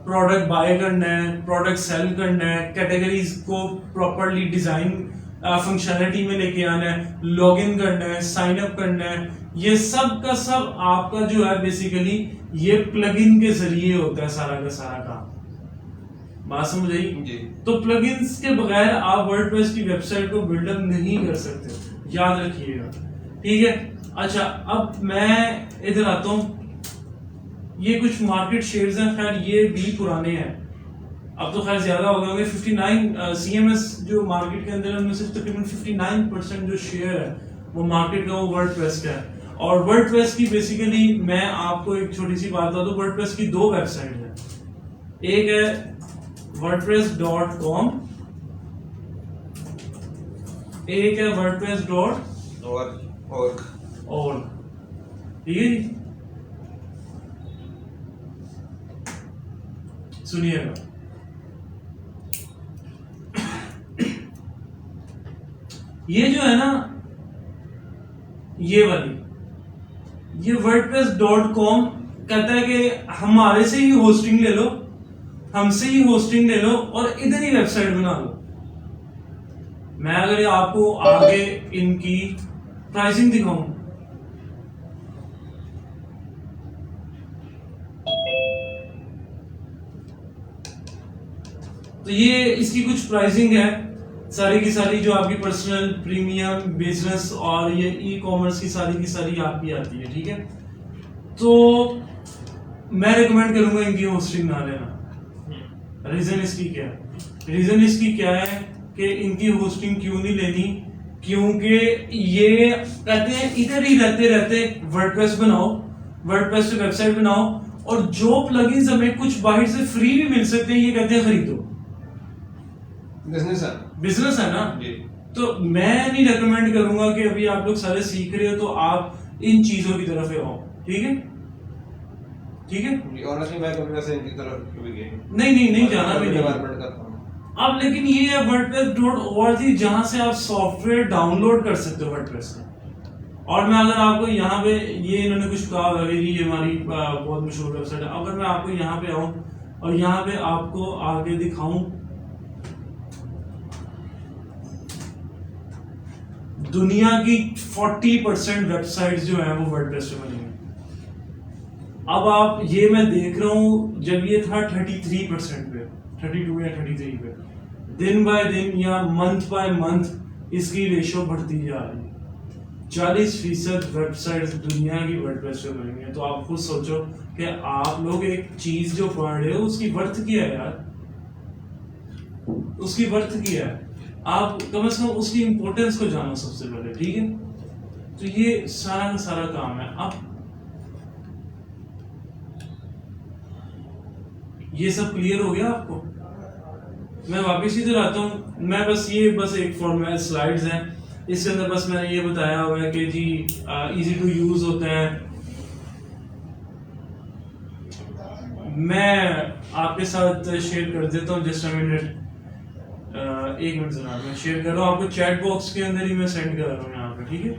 प्रोडक्ट बाय करना है, प्रोडक्ट सेल करना है, कैटेगरीज को प्रॉपरली डिजाइन फंक्शनलिटी में लेके आना है, लॉगिन करना है, साइन अप करना है, ये सब का सब आपका जो है बेसिकली ये प्लगइन के जरिए होता है सारा का सारा काम। बात समझ आई? तो प्लगइन्स के बगैर आप वर्डप्रेस की वेबसाइट को बिल्डअप नहीं कर सकते, याद रखिएगा, ठीक है। अच्छा, अब मैं इधर आता हूं, ये कुछ मार्केट शेयर्स हैं, खैर ये भी पुराने हैं, अब तो खैर ज्यादा हो गए होंगे। 59 CMS जो मार्केट के अंदर है उनमें से तकरीबन 59% जो शेयर है वो मार्केट का, वो वर्डप्रेस का है। और वर्डप्रेस की बेसिकली मैं आपको एक छोटी सी बात बता दूं, वर्डप्रेस की 2 वेबसाइट है, एक है wordpress.com, एक है wordpress.org, ठीक है जी। सुनिएगा, ये जो है ना ये वाली, ये wordpress.com कहता है कि हमारे से ही होस्टिंग ले लो, हमसे ही होस्टिंग ले लो और इधर ही वेबसाइट बना लो। मैं अगर आपको आगे इनकी प्राइसिंग दिखाऊं तो ये इसकी कुछ प्राइसिंग है सारी की सारी, जो आपकी पर्सनल, प्रीमियम, बिजनेस और ये ई-कॉमर्स की सारी आपकी आती है, ठीक है। तो मैं रिकमेंड करूंगा इनकी होस्टिंग ना लेना। रीजन इसकी क्या है? रीजन इसकी क्या है कि इनकी होस्टिंग क्यों नहीं लेनी, क्योंकि ये कहते हैं इधर ही रहते रहते वर्डप्रेस बनाओ, वर्डप्रेस पे वेबसाइट बनाओ, और जो प्लगइन्स हमें कुछ बाहर से फ्री भी मिल सकते हैं ये कहते हैं खरीदो। बिजनेस है ना। तो मैं नहीं रेकमेंड करूंगा कि अभी आप लोग सारे सीख रहे हो तो आप इन चीजों की तरफ आओ, ठीक है, ठीक है। ऑनेस्टली मैं कभी वैसे इनकी तरफ कभी गया नहीं जाना भी नहीं। डेवलपमेंट करता हूं अब लेकिन ये है wordpress.org जहां से आप सॉफ्टवेयर डाउनलोड कर सकते हो वर्डप्रेस का। और मैं अगर आपको यहाँ पे, ये इन्होंने कुछ कहा है, ये हमारी बहुत मशहूर वेबसाइट है, अगर मैं आपको यहाँ पे आऊं और यहाँ पे आपको आगे दिखाऊं, दुनिया की 40% वेबसाइट्स जो हैं वो वर्डप्रेस पे बनी हैं। अब आप ये मैं देख रहा हूँ जब ये था 33% पे, 32 या 33 पे, दिन बाय दिन या मंथ बाय मंथ इसकी रेशो बढ़ती जा रही है। 40% वेबसाइट्स दुनिया की वर्डप्रेस पे बनी है। तो आप खुद सोचो कि आप लोग एक चीज जो पढ़ रहे हो उसकी वर्थ क्या है यार, उसकी वर्थ क्या है, आप कम से कम उसकी इंपॉर्टेंस को जानो सबसे पहले, ठीक है। तो ये सारा का सारा काम है। अब ये सब क्लियर हो गया आपको? मैं वापस इधर आता हूँ। मैं बस एक फॉर्मेट स्लाइड्स हैं, इसके अंदर बस मैंने ये बताया हुआ है कि जी इजी टू यूज होते हैं। मैं आपके साथ शेयर कर देता हूँ जस्ट अ मिनट, एक मिनट जनाब, मैं शेयर कर रहा हूँ आपको चैट बॉक्स के अंदर ही मैं सेंड कर रहा हूँ यहाँ पे, ठीक है।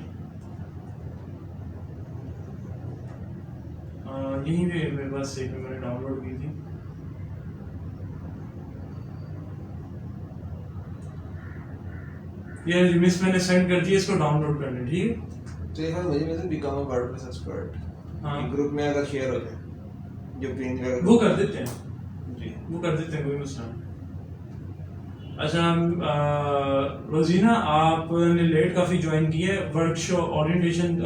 यहीं पे मेरे पास एक मैंने डाउनलोड की थी। ये मिस मैंने सेंड कर दिया, इसको डाउनलोड कर लें, ठीक है। तो ये मुझे मतलब बिकम अ वर्डप्रेस एक्सपर्ट, हाँ, ग्रुप में अगर शेयर हो जाए जो पेज वगैरह वो कर देते हैं जी, वो कर देते हैं, कोई मसला नहीं। अच्छा रोजीना आपने लेट काफी ज्वाइन की है, वर्कशॉप ओरिएंटेशन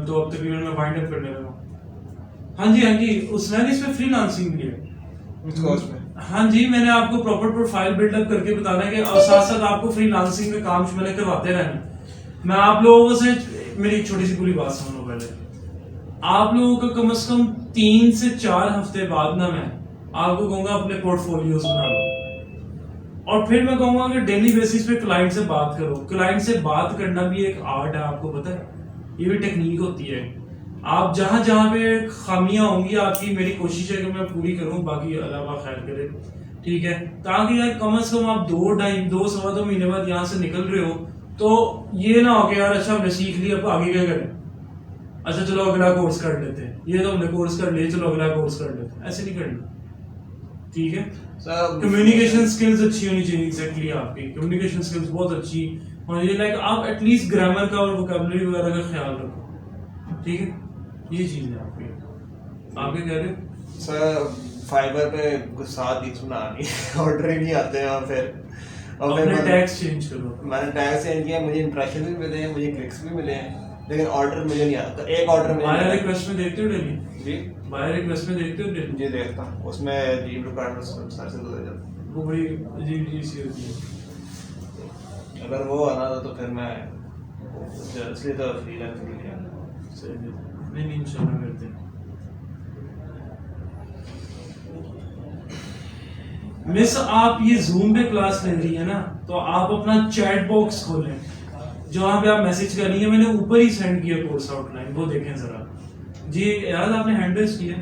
तो अब तकरीबन मैं वाइंड अप करने लगा हूँ। हाँ जी उसने इसमें फ्रीलांसिंग की है इस कोर्स में। हाँ जी, मैंने आपको प्रॉपर प्रोफाइल बिल्डअप करके बताना है कि और साथ साथ आपको फ्रीलांसिंग में काम मैंने करवाते रहना। मैं आप लोगों से मेरी एक छोटी सी पूरी बात सुन लो पहले। आप लोगों को कम से कम 3 से 4 हफ्ते बाद ना मैं आपको कहूंगा अपने पोर्टफोलियोज बना लो, और फिर मैं कहूंगा कि डेली बेसिस पे क्लाइंट से बात करो। क्लाइंट से बात करना भी एक आर्ट है, आपको पता है, ये भी टेक्निक होती है। आप जहां जहां पे खामियां होंगी आपकी, मेरी कोशिश है कि मैं पूरी करूं, बाकी अल्लाह खैर करे, ठीक है। ताकि यार कम से कम आप 2 महीने बाद यहाँ से निकल रहे हो तो ये ना हो कि यार अच्छा हमने सीख लिया, अब आगे क्या करें, अच्छा चलो अगला कोर्स कर लेते हैं, ये तो हमने कोर्स कर लिया, चलो अगला कोर्स कर लेते हैं, ऐसे नहीं करना, ठीक है। कम्युनिकेशन स्किल्स अच्छी होनी चाहिए, एग्जैक्टली आपकी कम्युनिकेशन स्किल्स बहुत अच्छी होनी चाहिए। लाइक आप एटलीस्ट ग्रामर का और वोकैबुलरी वगैरह का ख्याल रखो, ठीक है। ये चीज है आपकी। आप क्या कह रहे हो सर? फाइबर पे कुछ 7 दिन सुनानी ऑर्डर ही नहीं आते हैं, और फिर अपने टैग्स चेंज करो। मैंने टैग चेंज किया, मुझे इंप्रेशन भी मिले हैं, मुझे क्लिक्स भी मिले हैं, लेकिन ऑर्डर मुझे नहीं आता। एक ऑर्डर में बायर रिक्वेस्ट में देखते हो डेली? जी बायर रिक्वेस्ट में देखते हो डेली? जी देखता हूँ, उसमें अजीब रिक्वायरमेंट्स सर से गुजर जाता है। वो बड़ी अजीब चीज सी होती है। अगर वो आना था तो फिर मैं इसलिए तो फ्रीलांसिंग किया। नहीं इंशाल्लाह करते हैं। मिस आप ये जूम पे क्लास ले रही है ना, तो आप अपना चैट बॉक्स खोलें जहां पे आप मैसेज कर रही है। मैंने ऊपर ही सेंड किया कोर्स आउटलाइन, वो देखें जरा जी। याद आपने हैंड रेज किया?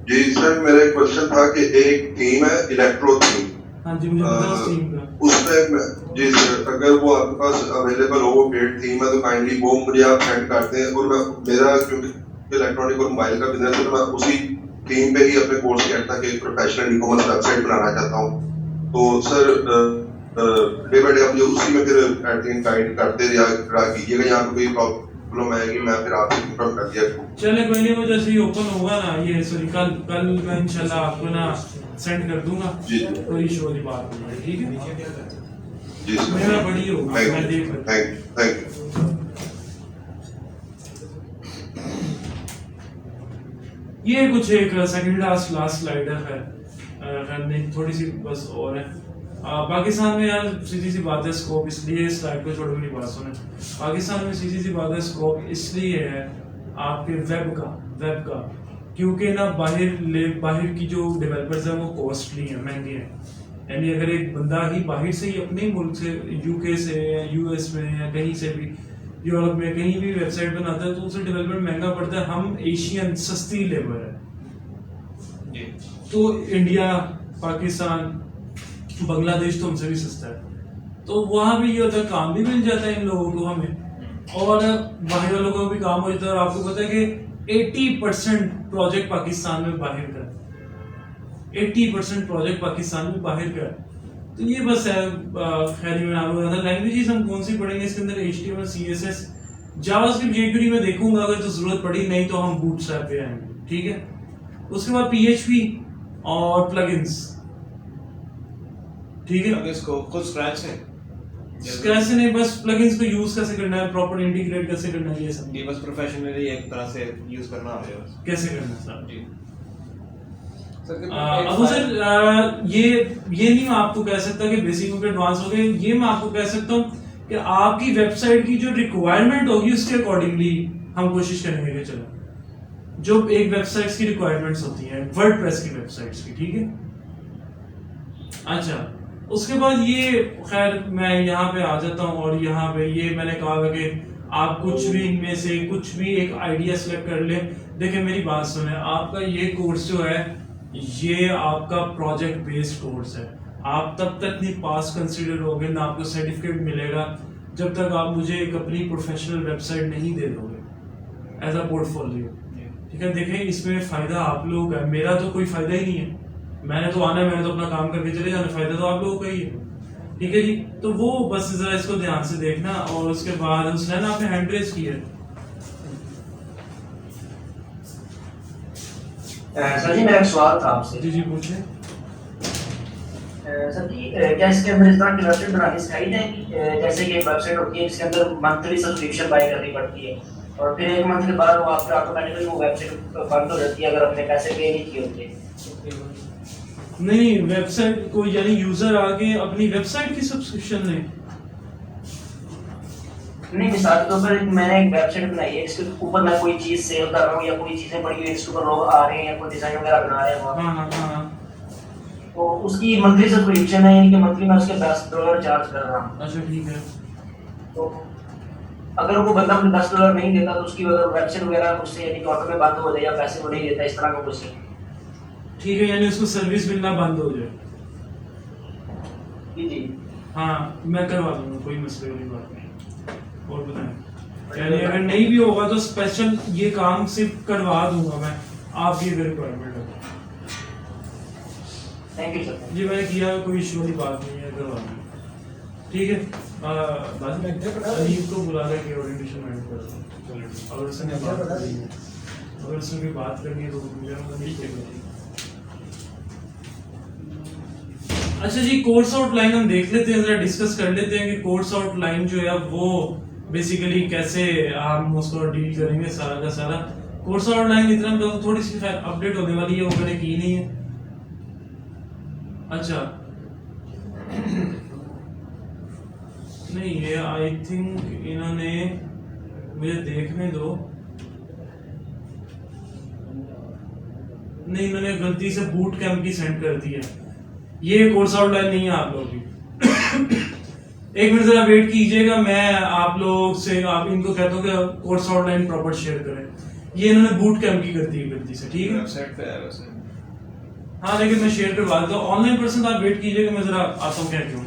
जी सर, मेरा एक क्वेश्चन था कि एक टीम है इलेक्ट्रो टीम। हाँ जी, मुझे पता उस टीम का। उसमें जी सर, अगर वो आपके पास अवेलेबल हो, पेड थीम है, तो काइंडली वो मुझे आप सेंड करते हैं। और मैं मेरा क्योंकि इलेक्ट्रॉनिक और मोबाइल का बिजनेस है, तो मैं उसी थीम पे ही अपने कोर्स के तक एक प्रोफेशनल ई-कॉमर्स वेबसाइट बनाना चाहता हूँ। तो सर डे बाय डे आप मुझे उसी में फिर एडमिन गाइड करते रहा कीजिएगा। यहाँ पे कोई प्रॉब्लम आएगी मैं फिर आपसे कंफर्म कर दिया करूँ। चले कोई नहीं, वो जैसे ही ओपन होगा ना, ये सॉरी कल मैं इंशाल्लाह आपको ना सेंड कर दूंगा। जी कोई इशू वाली बात नहीं है, ठीक है जी सर, मेरा बड़ी होगा, मैं देख लूँ। Thank you. ये कुछ एक सेकंड लास्ट स्लाइड है, नहीं थोड़ी सी बस और है। पाकिस्तान में यार सीधी सी बात है, स्कोप इसलिए इस स्लाइड को छोड़ो, मेरी बात सुने। पाकिस्तान में सीधी सी बात है, स्कोप इसलिए है आपके वेब का क्योंकि ना बाहर की जो डेवलपर्स हैं वो कॉस्टली हैं, महंगे हैं। यानी अगर एक बंदा ही बाहर से ही अपने मुल्क से, यूके से या यूएस में या कहीं से भी, यूरोप में कहीं भी वेबसाइट बनाता है तो उसे डेवलपमेंट महंगा पड़ता है। हम एशियन सस्ती लेबर है, तो इंडिया, पाकिस्तान, बांग्लादेश तो हमसे भी सस्ता है। तो वहाँ भी ये होता है, काम भी मिल जाता है इन लोगों को हमें, और बाहर वालों को भी काम हो जाता है। और आपको पता है कि 80% प्रोजेक्ट पाकिस्तान में बाहर का है, 80% प्रोजेक्ट पाकिस्तान में बाहर का है। तो तो ये बस है। खैर मैंने आपको बताया था लैंग्वेजेस हम कौन सी पढ़ेंगे इसके अंदर, HTML, CSS, जावास्क्रिप्ट, jQuery में देखूंगा अगर तो जरूरत पड़ी, नहीं तो हम बूटस्ट्रैप पे आएंगे, ठीक है। उसके बाद PHP और प्लगइन्स, ठीक है। अब इसको खुद स्क्रैच से कैसे नहीं, बस प्लगइन्स को यूज कैसे करना है, प्रॉपर इंटीग्रेट कैसे करना है, ये सब ये बस प्रोफेशनली एक तरह से यूज करना हो गया कैसे करना है सर। जी अब सर ये नहीं मैं आपको कह सकता कि बेसिक होकर एडवांस हो गए, ये मैं आपको कह सकता हूँ कि आपकी वेबसाइट की जो रिक्वायरमेंट होगी उसके अकॉर्डिंगली हम कोशिश करेंगे कि चलो जो एक वेबसाइट्स की रिक्वायरमेंट्स होती हैं, वर्डप्रेस की वेबसाइट्स की, ठीक है। अच्छा, उसके बाद ये खैर मैं यहाँ पे आ जाता हूँ और यहाँ पे ये मैंने कहा कि आप कुछ भी इनमें से कुछ भी एक आइडिया सेलेक्ट कर ले। देखिए मेरी बात सुने, आपका ये कोर्स जो है ये आपका प्रोजेक्ट बेस्ड कोर्स है, आप तब तक नहीं पास कंसीडर होगे, ना आपको सर्टिफिकेट मिलेगा जब तक आप मुझे एक अपनी प्रोफेशनल वेबसाइट नहीं दे दोगे एज अ पोर्टफोलियो, ठीक है। देखें इसमें फायदा आप लोगों का है, मेरा तो कोई फायदा ही नहीं है, मैंने तो आना है, मैंने तो अपना काम करके चले जाना, फायदा तो आप लोगों का ही है, ठीक है जी। तो वो बस जरा इसको ध्यान से देखना। और उसके बाद उसने ना आपने हैंड रेज किया सर जी, मेरा एक सवाल था आपसे। जी जी पूछे सर जी, क्या इसके अंदर इस तरह की वेबसाइट बनानी सिखाई जाएगी? जैसे कि एक वेबसाइट होती है जिसके अंदर मंथली सब्सक्रिप्शन बाय करनी पड़ती है और फिर 1 मंथ के बाद वो आपका ऑटोमेटिकली वो वेबसाइट बंद हो जाती है अगर आपने पैसे पे नहीं किए होते। नहीं, वेबसाइट को यानी यूजर आके अपनी वेबसाइट की सब्सक्रिप्शन ले। नहीं, मिसाल के तौर पर मैंने एक वेबसाइट बनाई है, इसके ऊपर मैं कोई चीज सेल कर रहा हूँ या कोई चीजें पड़ी हुई है, इसके ऊपर लोग आ रहे हैं या कोई डिजाइन वगैरह बना रहे हैं वहाँ, हाँ हाँ हाँ, तो उसकी मंथली सब्सक्रिप्शन है, यानी कि मंथली मैं उसके $10 चार्ज कर रहा हूँ। अच्छा ठीक है। तो अगर वो बंदा अपने $10 नहीं देता तो उसकी अगर वेबसाइट वगैरह उससे यानी कि ऑटो में बंद हो जाए या पैसे वो नहीं देता, इस तरह का कुछ ठीक है, यानी उसको सर्विस मिलना बंद हो जाए। जी जी हाँ मैं करवा दूंगा, कोई मसले वाली बात नहीं। और बताएं, यानी अगर नहीं भी होगा तो स्पेशल ये काम सिर्फ करवा दूंगा मैं, आपकी अगर रिक्वायरमेंट है। Thank you sir. जी मैंने किया, कोई इशू वाली बात नहीं है, करवा दूंगा, ठीक है। बस अलीफ को बुला रहे कि ओरिएंटेशन माइंड कर, अगर उसने बात करनी है, अगर उसने कोई बात करनी है तो मुझे ठीक। अच्छा जी, कोर्स आउटलाइन हम देख लेते हैं, जरा डिस्कस कर लेते हैं कि कोर्स आउटलाइन जो है वो बेसिकली कैसे हम उसको डील करेंगे सारा का सारा। कोर्स आउटलाइन इतना तो थोड़ी सी अपडेट होने वाली है, वो मैंने की नहीं है। अच्छा नहीं, ये आई थिंक इन्होंने मुझे देखने दो, नहीं इन्होंने गलती से बूट कैंप की सेंड कर दी है, ये कोर्स आउटलाइन नहीं है आप लोगों की। एक मिनट जरा वेट कीजिएगा, मैं आप लोग से आप इनको कहता हूँ कि कोर्स आउटलाइन प्रॉपर शेयर करें। ये इन्होंने बूट कैंप की कर दी है गलती से, ठीक है। वेबसाइट पे है वैसे। हाँ लेकिन मैं शेयर करवा देता हूँ, ऑनलाइन पर्सन आप वेट कीजिएगा, मैं जरा आता हूँ क्या क्यों